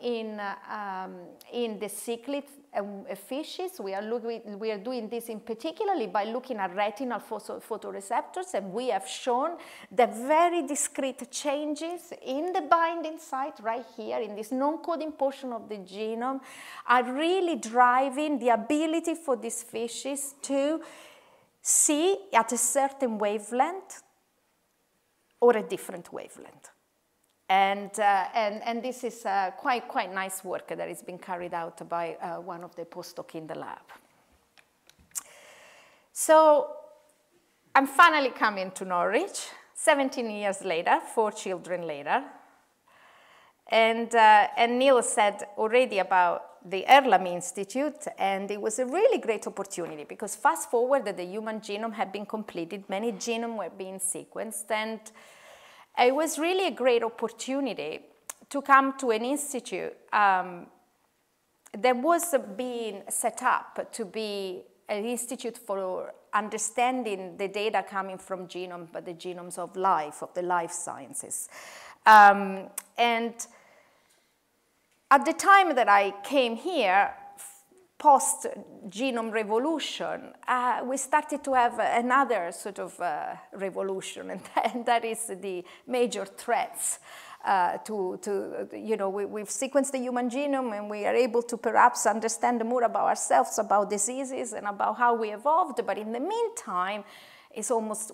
in the cichlid fishes. We are doing this in particularly by looking at retinal photoreceptors, and we have shown that very discrete changes in the binding site right here in this non-coding portion of the genome are really driving the ability for these fishes to see at a certain wavelength or a different wavelength. And this is quite nice work that is being carried out by one of the postdocs in the lab. So I'm finally coming to Norwich, 17 years later, 4 children later. And Neil said already about the Erlam Institute, and it was a really great opportunity because fast forward that the human genome had been completed, many genomes were being sequenced, and it was really a great opportunity to come to an institute that was being set up to be an institute for understanding the data coming from genome, but the genomes of life, of the life sciences. And at the time that I came here, post-genome revolution, we started to have another sort of revolution, and that is the major threats we've sequenced the human genome, and we are able to perhaps understand more about ourselves, about diseases, and about how we evolved, but in the meantime,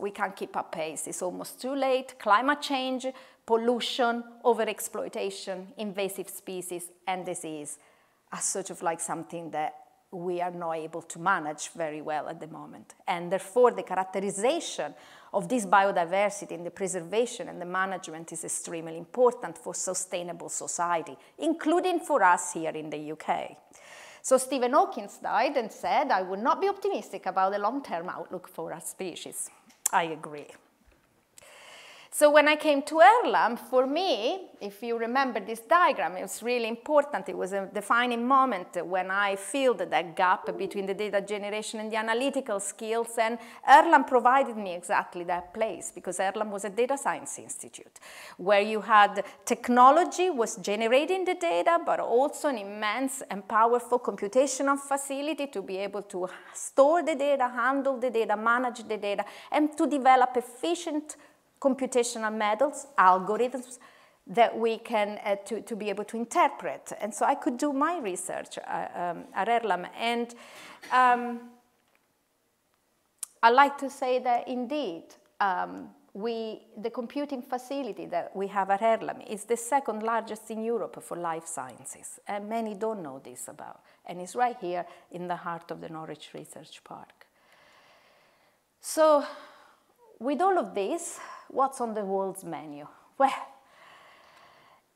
we can't keep up pace. It's almost too late. Climate change, pollution, overexploitation, invasive species, and disease are sort of like something that we are not able to manage very well at the moment. And therefore, the characterization of this biodiversity and the preservation and the management is extremely important for sustainable society, including for us here in the UK. So Stephen Hawking died and said, I would not be optimistic about the long-term outlook for our species. I agree. So when I came to Erlam, for me, if you remember this diagram, it was really important. It was a defining moment when I filled that gap between the data generation and the analytical skills, and Erlam provided me exactly that place, because Erlam was a data science institute where you had technology was generating the data, but also an immense and powerful computational facility to be able to store the data, handle the data, manage the data, and to develop efficient computational methods, algorithms, that we can, to be able to interpret. And so I could do my research at Erlam. And I like to say that indeed, the computing facility that we have at Erlam is the second largest in Europe for life sciences. And many don't know this about. And it's right here in the heart of the Norwich Research Park. So with all of this, what's on the world's menu? Well,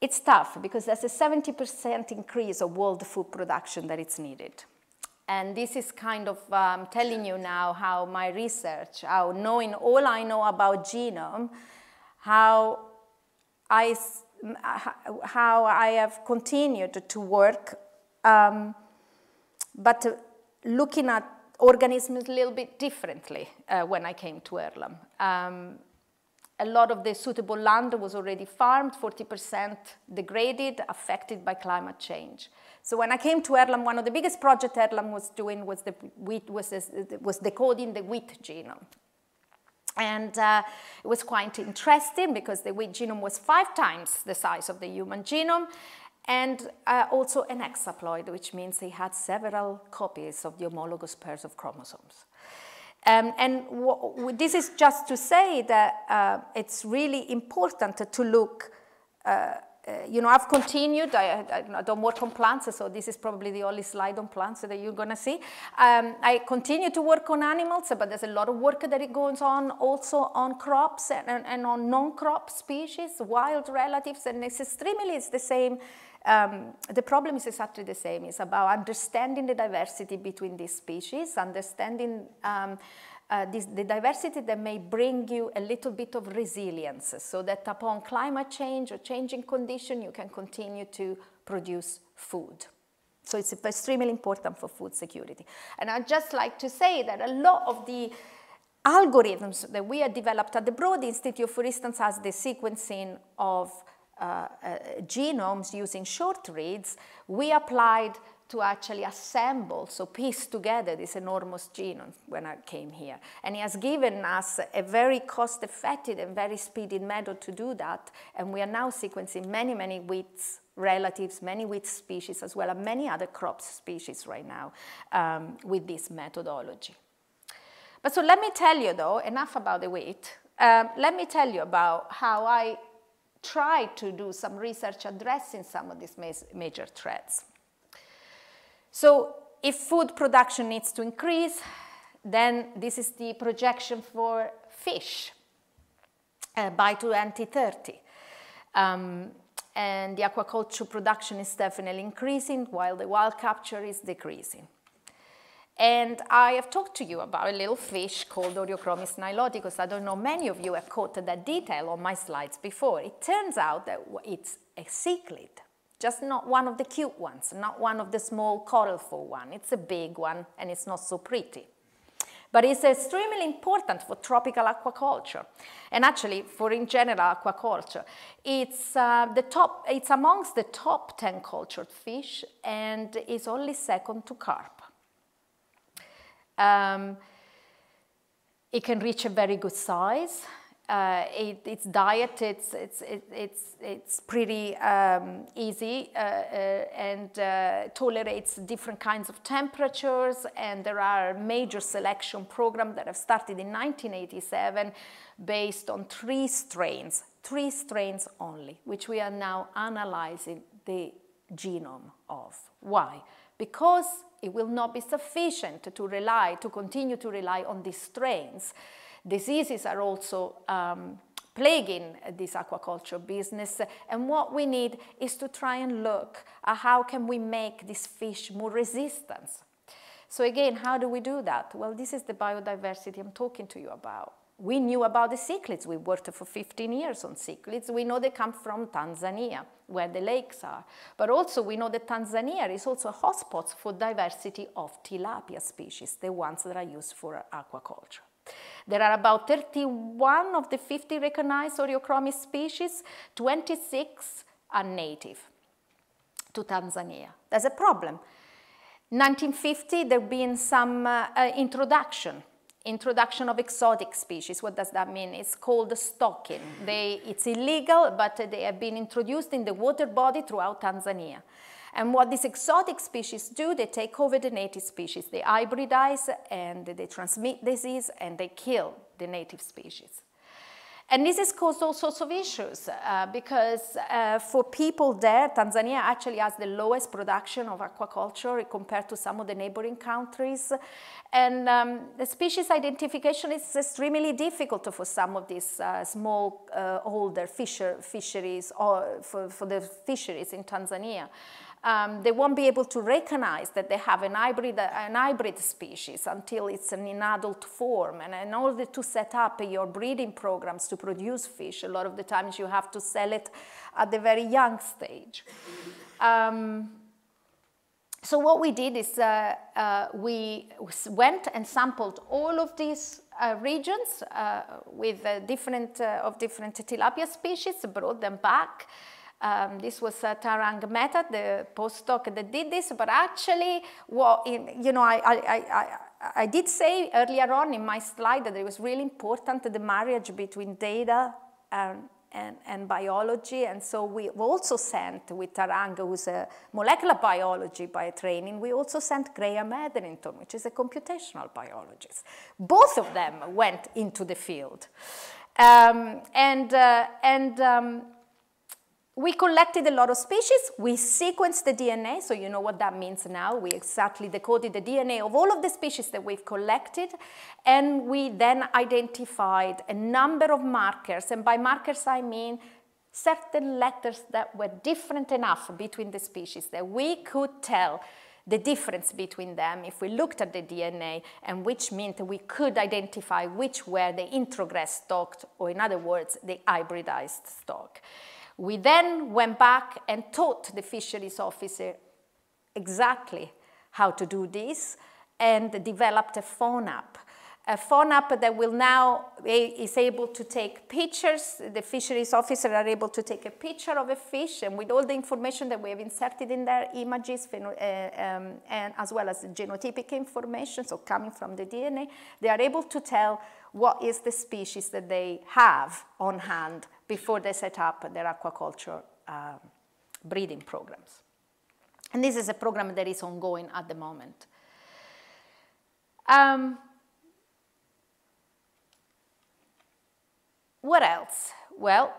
it's tough because there's a 70% increase of world food production that is needed. And this is kind of telling you now how my research, how knowing all I know about genome, how I have continued to work, but looking at organisms a little bit differently when I came to Erlam. A lot of the suitable land was already farmed, 40% degraded, affected by climate change. So when I came to Erlam, one of the biggest projects Erlam was doing was decoding the wheat genome. And it was quite interesting because the wheat genome was 5 times the size of the human genome, and also an hexaploid, which means he had several copies of the homologous pairs of chromosomes. This is just to say that it's really important to look, I've continued, I don't work on plants, so this is probably the only slide on plants that you're gonna see. I continue to work on animals, but there's a lot of work that it goes on also on crops and on non-crop species, wild relatives, and it's the same. The problem is exactly the same. It's about understanding the diversity between these species, understanding the diversity that may bring you a little bit of resilience, so that upon climate change or changing condition, you can continue to produce food. So it's extremely important for food security. And I'd just like to say that a lot of the algorithms that we have developed at the Broad Institute, for instance, as the sequencing of genomes using short reads, we applied to actually assemble, so piece together this enormous genome when I came here. And it has given us a very cost-effective and very speedy method to do that. And we are now sequencing many, many wheat relatives, many wheat species, as well as many other crop species right now with this methodology. But so let me tell you, though, enough about the wheat. Let me tell you about how I try to do some research addressing some of these major threats. So if food production needs to increase, then this is the projection for fish by 2030. And the aquaculture production is definitely increasing while the wild capture is decreasing. And I have talked to you about a little fish called Oreochromis niloticus. I don't know, many of you have quoted that detail on my slides before. It turns out that it's a cichlid, just not one of the cute ones, not one of the small colorful ones. It's a big one, and it's not so pretty. But it's extremely important for tropical aquaculture, and actually for in general aquaculture. It's amongst the top 10 cultured fish, and is only second to carp. It can reach a very good size. Its diet, it's pretty easy and tolerates different kinds of temperatures, and there are major selection programs that have started in 1987 based on 3 strains only, which we are now analyzing the genome of. Why? Because it will not be sufficient to continue to rely on these strains. Diseases are also plaguing this aquaculture business, and what we need is to try and look at how can we make this fish more resistant. So again, how do we do that? Well, this is the biodiversity I'm talking to you about. We knew about the cichlids. We worked for 15 years on cichlids. We know they come from Tanzania, where the lakes are. But also we know that Tanzania is also a hotspot for diversity of tilapia species, the ones that are used for aquaculture. There are about 31 of the 50 recognized Oreochromis species. 26 are native to Tanzania. There's a problem. 1950, there have been some introduction Introduction of exotic species. What does that mean? It's called stocking. It's illegal, but they have been introduced in the water body throughout Tanzania. And what these exotic species do, they take over the native species. They hybridize and they transmit disease and they kill the native species. And this has caused all sorts of issues because for people there, Tanzania actually has the lowest production of aquaculture compared to some of the neighboring countries. And the species identification is extremely difficult for some of these small older fisheries or for the fisheries in Tanzania. They won't be able to recognize that they have an hybrid species until it's in adult form. And in order to set up your breeding programs to produce fish, a lot of the times you have to sell it at the very young stage. So what we did is we went and sampled all of these regions with different tilapia species, brought them back. This was Tarang Mehta, the postdoc that did this, but actually, I did say earlier on in my slide that it was really important, the marriage between data and biology, and so we also sent with Tarang, who's a molecular biology by training, we also sent Graham Etherington, which is a computational biologist. Both of them went into the field. We collected a lot of species, we sequenced the DNA, so you know what that means now. We exactly decoded the DNA of all of the species that we've collected, and we then identified a number of markers, and by markers I mean certain letters that were different enough between the species that we could tell the difference between them if we looked at the DNA, and which meant we could identify which were the introgress stock, or in other words, the hybridized stock. We then went back and taught the fisheries officer exactly how to do this and developed a phone app. A phone app that will now is able to take pictures. The fisheries officer are able to take a picture of a fish, and with all the information that we have inserted in there, images and as well as genotypic information, so coming from the DNA, they are able to tell what is the species that they have on hand before they set up their aquaculture breeding programs. And this is a program that is ongoing at the moment. What else? Well,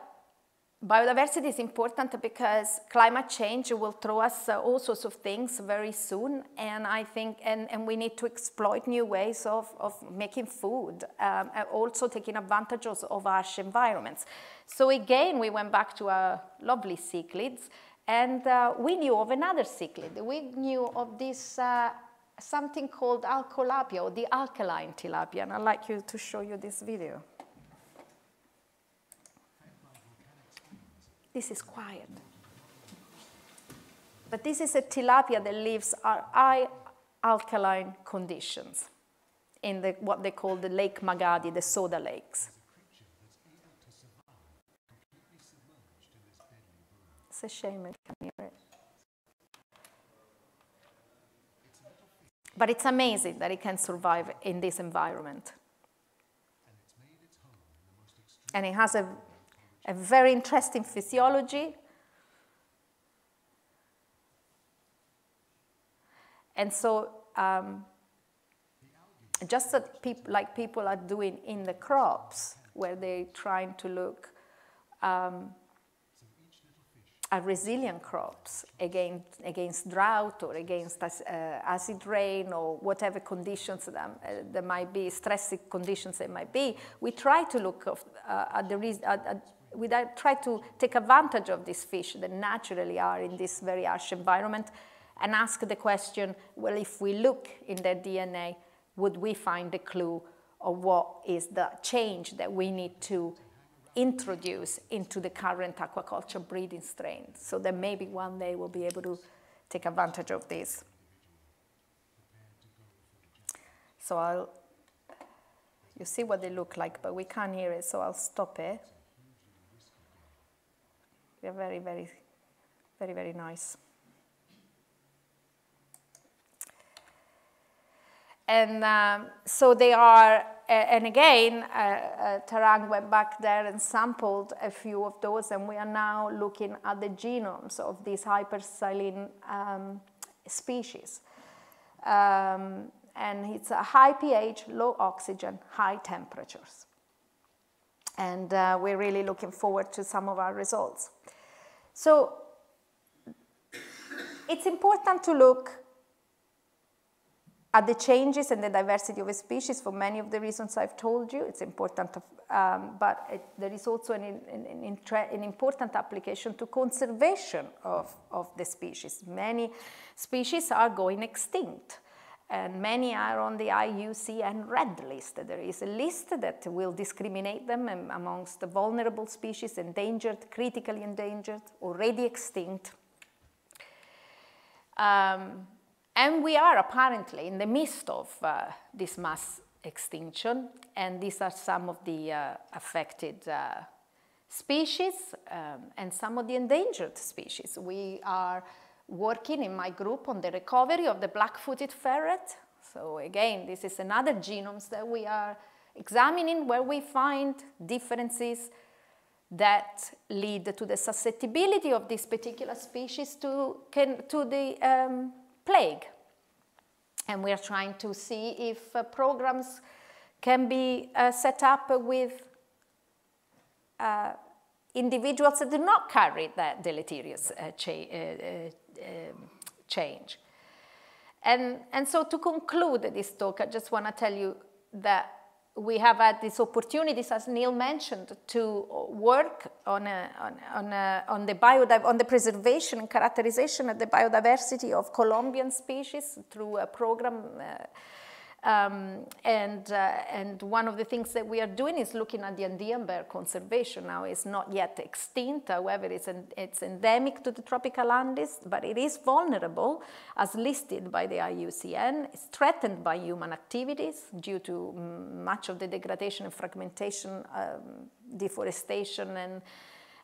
biodiversity is important because climate change will throw us all sorts of things very soon, and I think, and we need to exploit new ways of making food, also taking advantage of harsh environments. So again, we went back to our lovely cichlids, and we knew of another cichlid. We knew of this something called alcolapia, or the alkaline tilapia, and I'd like to show you this video. This is quiet. But this is a tilapia that lives at high alkaline conditions in what they call the Lake Magadi, the soda lakes. It's a shame I can't hear it. But it's amazing that it can survive in this environment. And it has a very interesting physiology. And so, just that like people are doing in the crops, where they're trying to look at resilient crops against drought or against acid rain or whatever conditions there might be, stressing conditions there might be. We try to look we try to take advantage of these fish that naturally are in this very harsh environment and ask the question, well, if we look in their DNA, would we find a clue of what is the change that we need to introduce into the current aquaculture breeding strains, so that maybe one day we'll be able to take advantage of this. So you see what they look like, but we can't hear it, so I'll stop it. They're very, very, very, very nice. So they are, and again, Tarang went back there and sampled a few of those, and we are now looking at the genomes of these hypersaline species. And it's a high pH, low oxygen, high temperatures. And we're really looking forward to some of our results. So it's important to look at the changes in the diversity of a species for many of the reasons I've told you. It's important, but there is also an important application to conservation of the species. Many species are going extinct, and many are on the IUCN Red list. There is a list that will discriminate them amongst the vulnerable species, endangered, critically endangered, already extinct. And we are apparently in the midst of this mass extinction, and these are some of the affected species and some of the endangered species. We are working in my group on the recovery of the black-footed ferret. So again, this is another genome that we are examining where we find differences that lead to the susceptibility of this particular species to the plague. And we are trying to see if programs can be set up with individuals that do not carry that deleterious change. And so to conclude this talk, I just want to tell you that we have had these opportunities, as Neil mentioned, to work on the preservation and characterization of the biodiversity of Colombian species through a program. And one of the things that we are doing is looking at the Andean bear conservation. Now, it's not yet extinct, however, it's endemic to the tropical Andes, but it is vulnerable, as listed by the IUCN. It's threatened by human activities due to much of the degradation and fragmentation, deforestation, and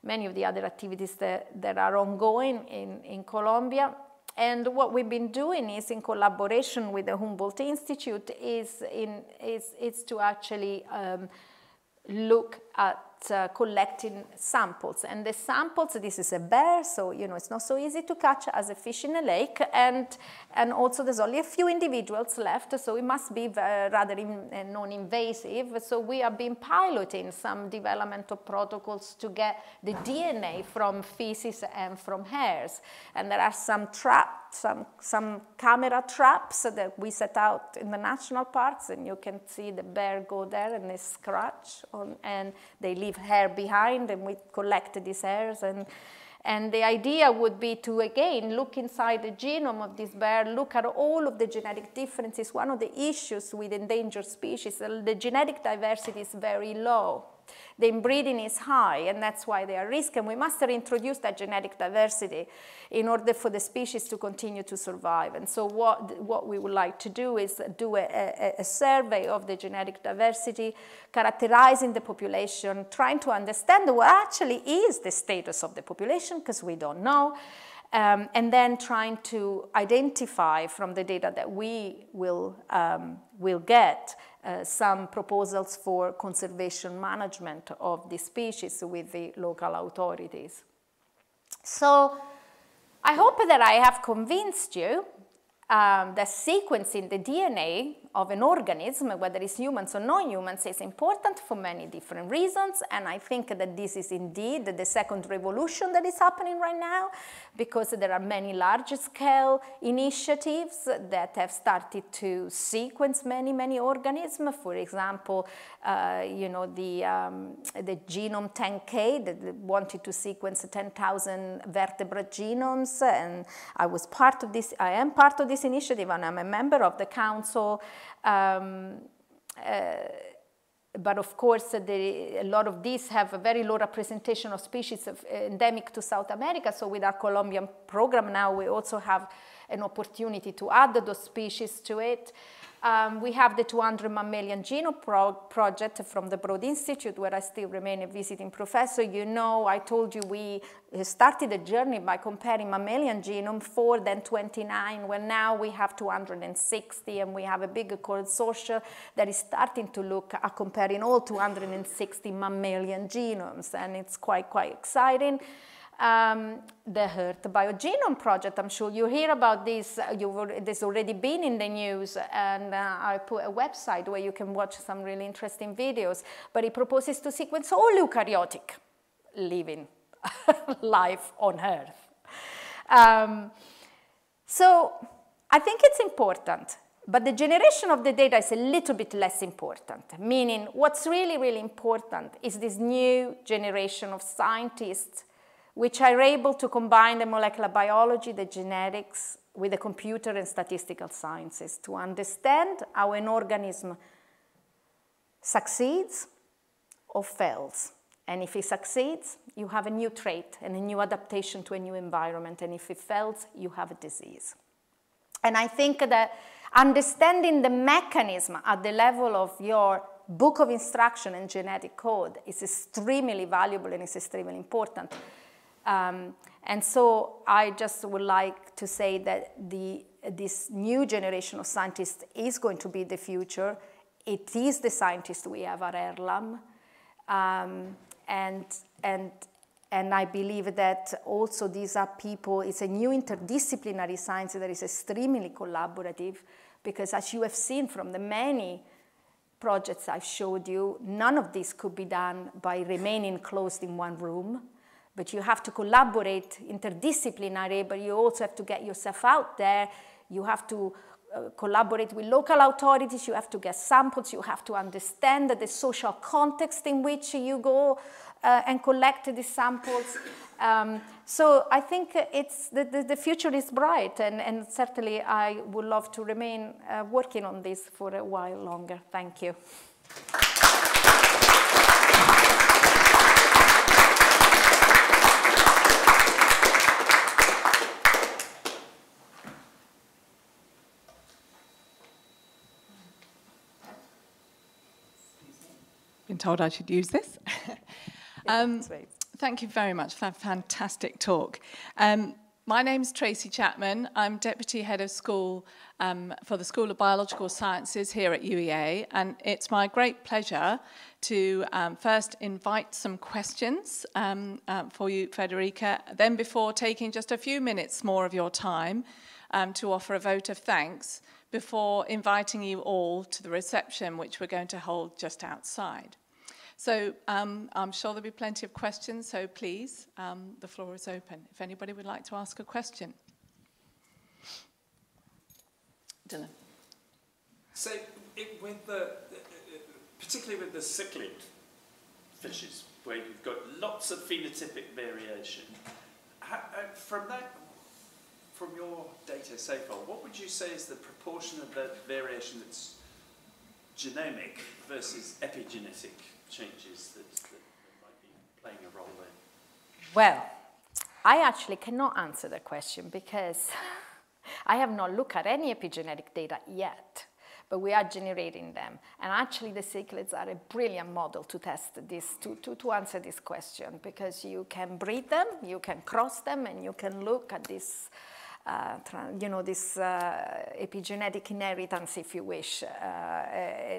many of the other activities that are ongoing in Colombia. And what we've been doing is, in collaboration with the Humboldt Institute, is to actually look at collecting samples. And the samples, this is a bear, so it's not so easy to catch as a fish in a lake, and also there's only a few individuals left, so it must be rather non-invasive. So we have been piloting some developmental protocols to get the DNA from feces and from hairs. And there are some traps, some camera traps that we set out in the national parks, and you can see the bear go there and they scratch on, and they leave hair behind, and we collect these hairs. And the idea would be to, again, look inside the genome of this bear, look at all of the genetic differences. One of the issues with endangered species, the genetic diversity is very low. The inbreeding is high, and that's why they are at risk, and we must reintroduce that genetic diversity in order for the species to continue to survive. And so what we would like to do is do a survey of the genetic diversity, characterizing the population, trying to understand what actually is the status of the population, because we don't know, and then trying to identify from the data that we will get some proposals for conservation management of the species with the local authorities. So I hope that I have convinced you that sequencing the DNA of an organism, whether it's humans or non-humans, is important for many different reasons. And I think that this is indeed the second revolution that is happening right now, because there are many large-scale initiatives that have started to sequence many organisms. For example, the genome 10K that wanted to sequence 10,000 vertebrate genomes, and I am part of this initiative, and I'm a member of the council. But of course, a lot of these have a very low representation of species endemic to South America. So with our Colombian program now, we also have an opportunity to add those species to it. We have the 200 mammalian genome project from the Broad Institute, where I still remain a visiting professor. You know, I told you we started a journey by comparing mammalian genome 4, then 29, where now we have 260, and we have a big consortium that is starting to look at comparing all 260 mammalian genomes, and it's quite exciting. The Earth Biogenome Project, I'm sure you hear about this, there's already been in the news, and I put a website where you can watch some really interesting videos, but it proposes to sequence all eukaryotic living life on Earth. So I think it's important, but the generation of the data is a little bit less important, meaning what's really important is this new generation of scientists which are able to combine the molecular biology, the genetics, with the computer and statistical sciences to understand how an organism succeeds or fails. And if it succeeds, you have a new trait and a new adaptation to a new environment. And if it fails, you have a disease. And I think that understanding the mechanism at the level of your book of instruction and genetic code is extremely valuable and is extremely important. And so I just would like to say that this new generation of scientists is going to be the future. It is the scientists we have at Erlam. And I believe that also these are people, it's a new interdisciplinary science that is extremely collaborative, because as you have seen from the many projects I've showed you, none of this could be done by remaining closed in one room. But you have to collaborate interdisciplinary, but you also have to get yourself out there. You have to collaborate with local authorities. You have to get samples. You have to understand the social context in which you go and collect the samples. So I think the future is bright, and certainly I would love to remain working on this for a while longer. Thank you. Been told I should use this. Thank you very much for that fantastic talk. My name's Tracy Chapman. I'm Deputy Head of School for the School of Biological Sciences here at UEA, and it's my great pleasure to first invite some questions for you, Federica, then before taking just a few minutes more of your time to offer a vote of thanks before inviting you all to the reception, which we're going to hold just outside. So I'm sure there'll be plenty of questions, so please, the floor is open. If anybody would like to ask a question. Dylan. So particularly with the cichlid fishes, where you've got lots of phenotypic variation, from your data so far, what would you say is the proportion of the variation that's genomic versus epigenetic changes that might be playing a role there? Well, I actually cannot answer that question because I have not looked at any epigenetic data yet, but we are generating them. And actually the cichlids are a brilliant model to test this, to answer this question, because you can breed them, you can cross them, and you can look at this this epigenetic inheritance, if you wish,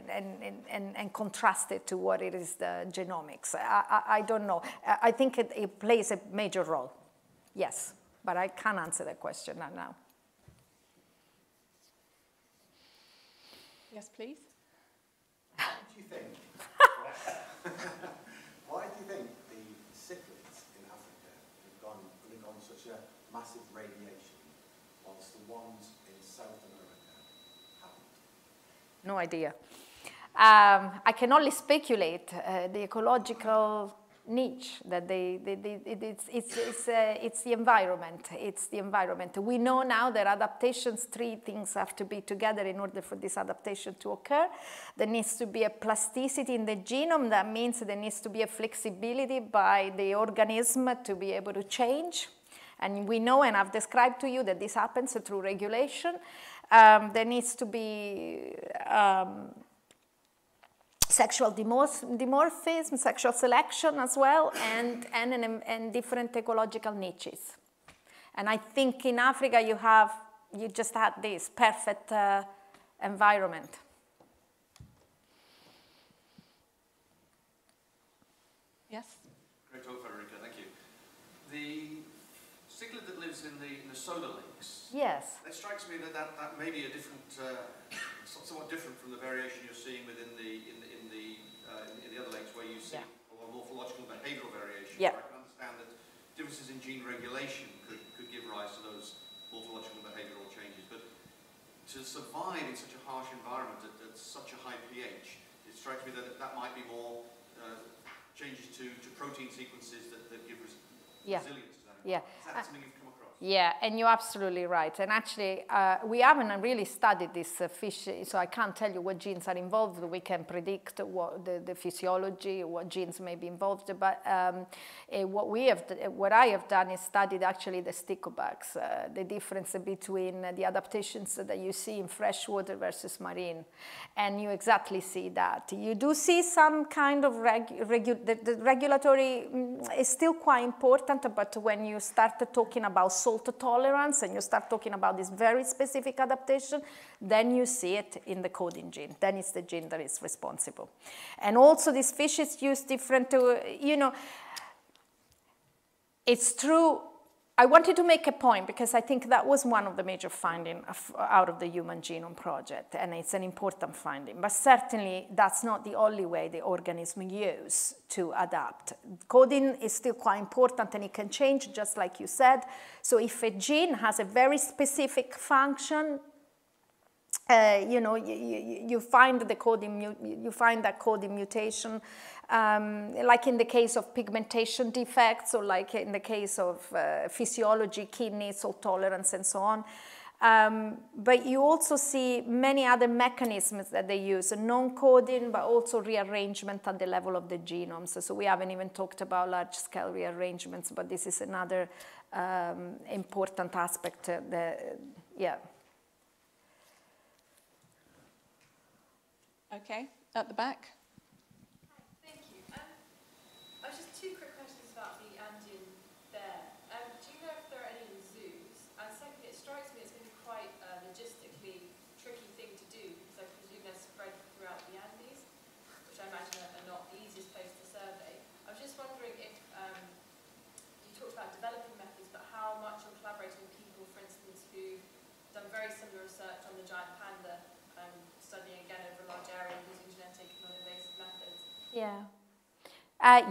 and contrast it to what it is the genomics. I don't know. I think it plays a major role, yes, but I can't answer that question right now. Yes, please. Why do you think the cichlids in Africa have undergone such a massive radiation, whilst the ones in South America haven't? No idea. I can only speculate the ecological niche that it's the environment. It's the environment. We know now that adaptations, three things have to be together in order for this adaptation to occur. There needs to be a plasticity in the genome. That means there needs to be a flexibility by the organism to be able to change. And we know, and I've described to you, that this happens through regulation. There needs to be sexual dimorphism, sexual selection as well, and different ecological niches. And I think in Africa you just had this perfect environment. Yes? Great talk, Federica, thank you. The cichlid that lives in the soda lakes, Yes. it strikes me that may be a different, somewhat different from the variation you're seeing within the other lakes, where you see a lot of morphological behavioural variation. Yeah. I can understand that differences in gene regulation could give rise to those morphological behavioural changes, but to survive in such a harsh environment at such a high pH, it strikes me that that might be more changes to protein sequences that give resilience to that. Yeah. Is that something you've come across? Yeah, and you're absolutely right. And actually, we haven't really studied this fish, so I can't tell you what genes are involved. We can predict what the physiology, what genes may be involved. But what I have done is studied actually the sticklebugs, the difference between the adaptations that you see in freshwater versus marine. And you exactly see that. You do see some kind of the regulatory is still quite important, but when you start talking about salt tolerance and you start talking about this very specific adaptation, then you see it in the coding gene. Then it's the gene that is responsible. And also this fish is used different to, it's true. I wanted to make a point because I think that was one of the major findings out of the Human Genome Project, and it's an important finding. But certainly that's not the only way the organism uses to adapt. Coding is still quite important, and it can change, just like you said. So if a gene has a very specific function, you find the coding, you find that coding mutation, like in the case of pigmentation defects, or like in the case of physiology, kidney, salt tolerance, and so on. But you also see many other mechanisms that they use, non-coding, but also rearrangement at the level of the genomes. So we haven't even talked about large-scale rearrangements, but this is another important aspect. Okay, at the back. Thank you. Just two quick questions about the Andean bear. Do you know if there are any in zoos? And secondly, it strikes me it's going to be quite a logistically tricky thing to do, because I presume they're spread throughout the Andes, which I imagine are not the easiest place to survey. I was just wondering if you talked about developing methods, but how much you're collaborating with people, for instance, who've done very similar research on the giant panda, studying again over a large area using genetic non-invasive methods.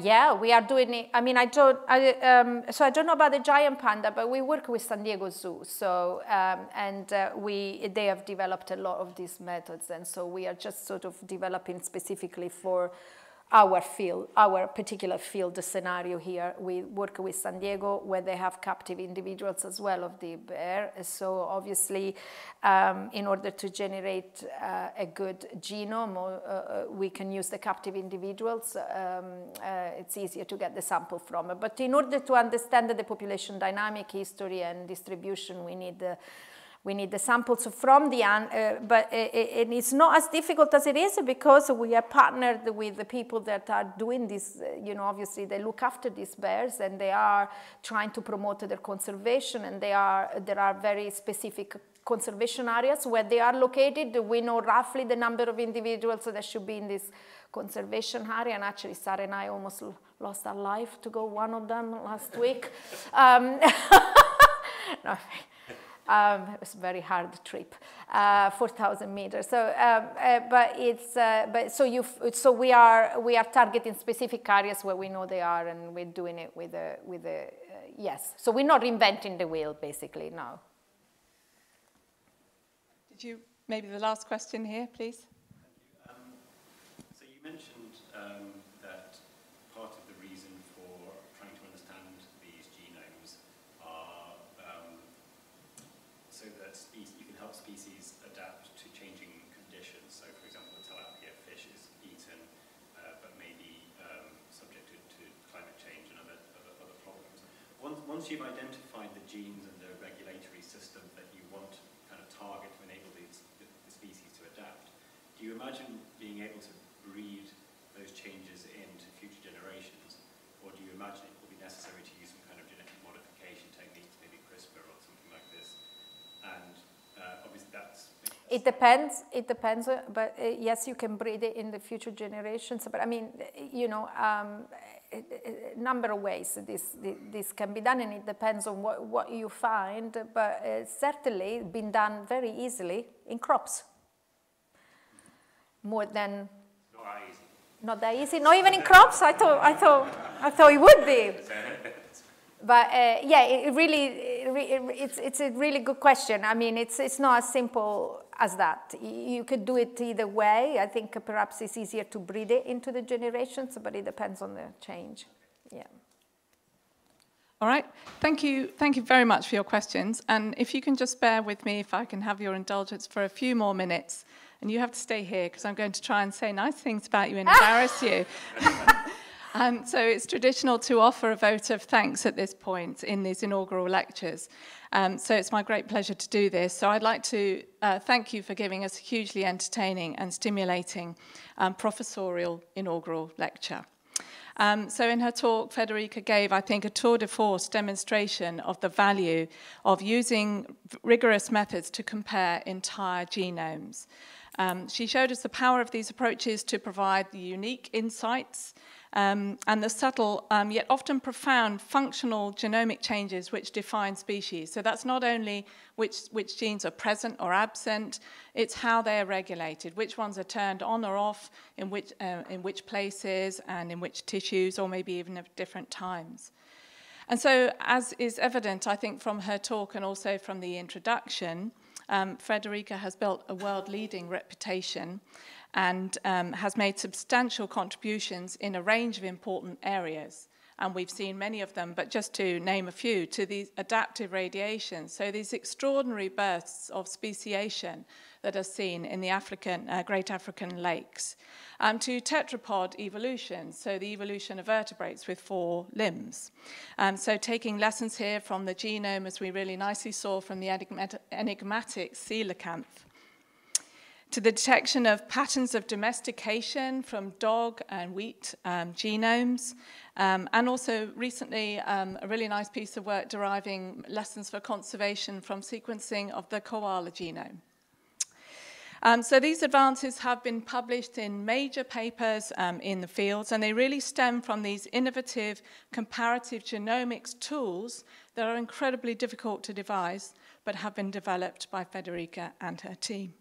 Yeah, we are doing it. I mean, I don't know about the giant panda, but we work with San Diego Zoo. So, they have developed a lot of these methods, and so we are just sort of developing specifically for our field, our particular field scenario here. We work with San Diego, where they have captive individuals as well of the bear. So obviously, in order to generate a good genome, we can use the captive individuals. It's easier to get the sample from. But in order to understand the population dynamic, history, and distribution, we need the samples from the, but it's not as difficult as it is, because we are partnered with the people that are doing this. Obviously they look after these bears, and they are trying to promote their conservation, and there are very specific conservation areas where they are located. We know roughly the number of individuals that should be in this conservation area, and actually Sarah and I almost lost our life to go one of them last week. No. It was a very hard trip, 4,000 meters. So, so we are targeting specific areas where we know they are, and we're doing it with yes. So we're not reinventing the wheel, basically, now. Did you, maybe the last question here, please? Thank you. So you mentioned that part of the reason for trying to understand these genomes are so that you can help species adapt to changing conditions. So, for example, the tilapia fish is eaten, but may be subjected to climate change and other problems. Once once you've identified the genes and the regulatory system that you want to kind of target to enable the species to adapt, do you imagine being able to breed those changes into future generations, or do you imagine it will be necessary to use some kind of genetic modification techniques, maybe CRISPR or something like this? And obviously that's... It depends, but yes, you can breed it in the future generations. But I mean, you know, a number of ways this can be done, and it depends on what you find, but certainly been done very easily in crops. More than... Not that easy. Not that easy, not even in crops. I thought it would be. But yeah, it's a really good question. I mean, it's not as simple as that. You could do it either way. I think perhaps it's easier to breed it into the generations, but it depends on the change. Yeah. All right. Thank you very much for your questions. And if you can just bear with me, if I can have your indulgence for a few more minutes, and you have to stay here because I'm going to try and say nice things about you and embarrass you. So it's traditional to offer a vote of thanks at this point in these inaugural lectures. So it's my great pleasure to do this. So I'd like to thank you for giving us a hugely entertaining and stimulating professorial inaugural lecture. So in her talk, Federica gave, I think, a tour de force demonstration of the value of using rigorous methods to compare entire genomes. She showed us the power of these approaches to provide the unique insights and the subtle yet often profound functional genomic changes which define species. So that's not only which genes are present or absent, it's how they are regulated, which ones are turned on or off, in which places and in which tissues, or maybe even at different times. And so, as is evident, I think, from her talk and also from the introduction, Federica has built a world-leading reputation and has made substantial contributions in a range of important areas. And we've seen many of them, but just to name a few, to these adaptive radiation, so these extraordinary bursts of speciation that are seen in the Great African lakes, to tetrapod evolution, so the evolution of vertebrates with 4 limbs. So taking lessons here from the genome, as we really nicely saw from the enigmatic coelacanth, to the detection of patterns of domestication from dog and wheat genomes, and also recently a really nice piece of work deriving lessons for conservation from sequencing of the koala genome. So these advances have been published in major papers in the fields, and they really stem from these innovative comparative genomics tools that are incredibly difficult to devise, but have been developed by Federica and her team.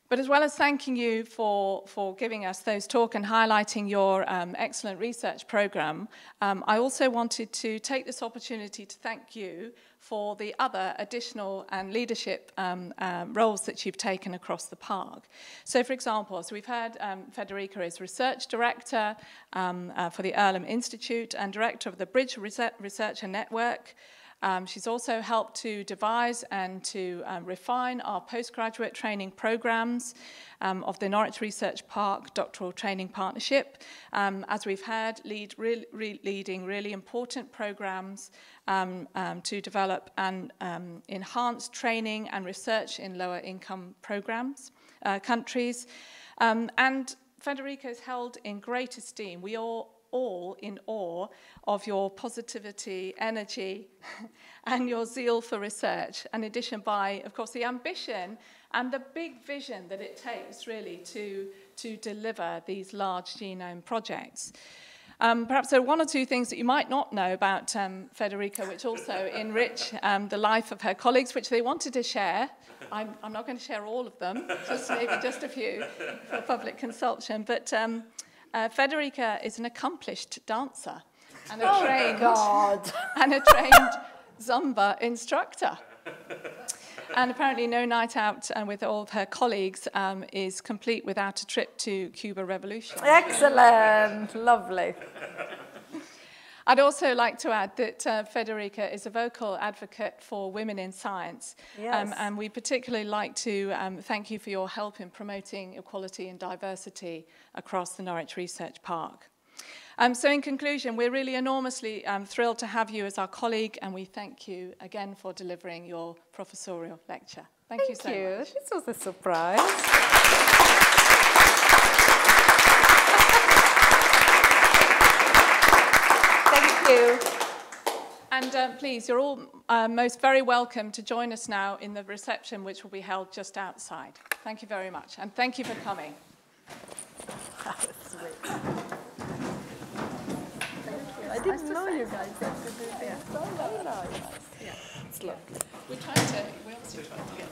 But as well as thanking you for giving us those talks and highlighting your excellent research program, I also wanted to take this opportunity to thank you for the other additional and leadership roles that you've taken across the park. So for example, as we've heard, Federica is Research Director for the Earlham Institute and Director of the Bridge Researcher Network. She's also helped to devise and to refine our postgraduate training programs of the Norwich Research Park Doctoral Training Partnership. As we've heard, leading really important programs to develop and enhance training and research in lower income countries. And Federica is held in great esteem. We all in awe of your positivity, energy, and your zeal for research, in addition by, of course, the ambition and the big vision that it takes, really, to deliver these large genome projects. Perhaps there are 1 or 2 things that you might not know about Federica, which also enrich the life of her colleagues, which they wanted to share. I'm not going to share all of them, maybe just a few for public consumption. But Federica is an accomplished dancer and a trained Zumba instructor. And apparently no night out with all of her colleagues is complete without a trip to Cuba Revolution. Excellent, lovely. I'd also like to add that Federica is a vocal advocate for women in science. Yes. And we particularly like to thank you for your help in promoting equality and diversity across the Norwich Research Park. So in conclusion, we're really enormously thrilled to have you as our colleague, and we thank you again for delivering your professorial lecture. Thank you so much. This was a surprise. Thank you. And please, you're all most very welcome to join us now in the reception, which will be held just outside. Thank you very much, and thank you for coming. That was sweet. I didn't know you guys had to do this. So very nice. Yeah, it's lovely. We also tried to get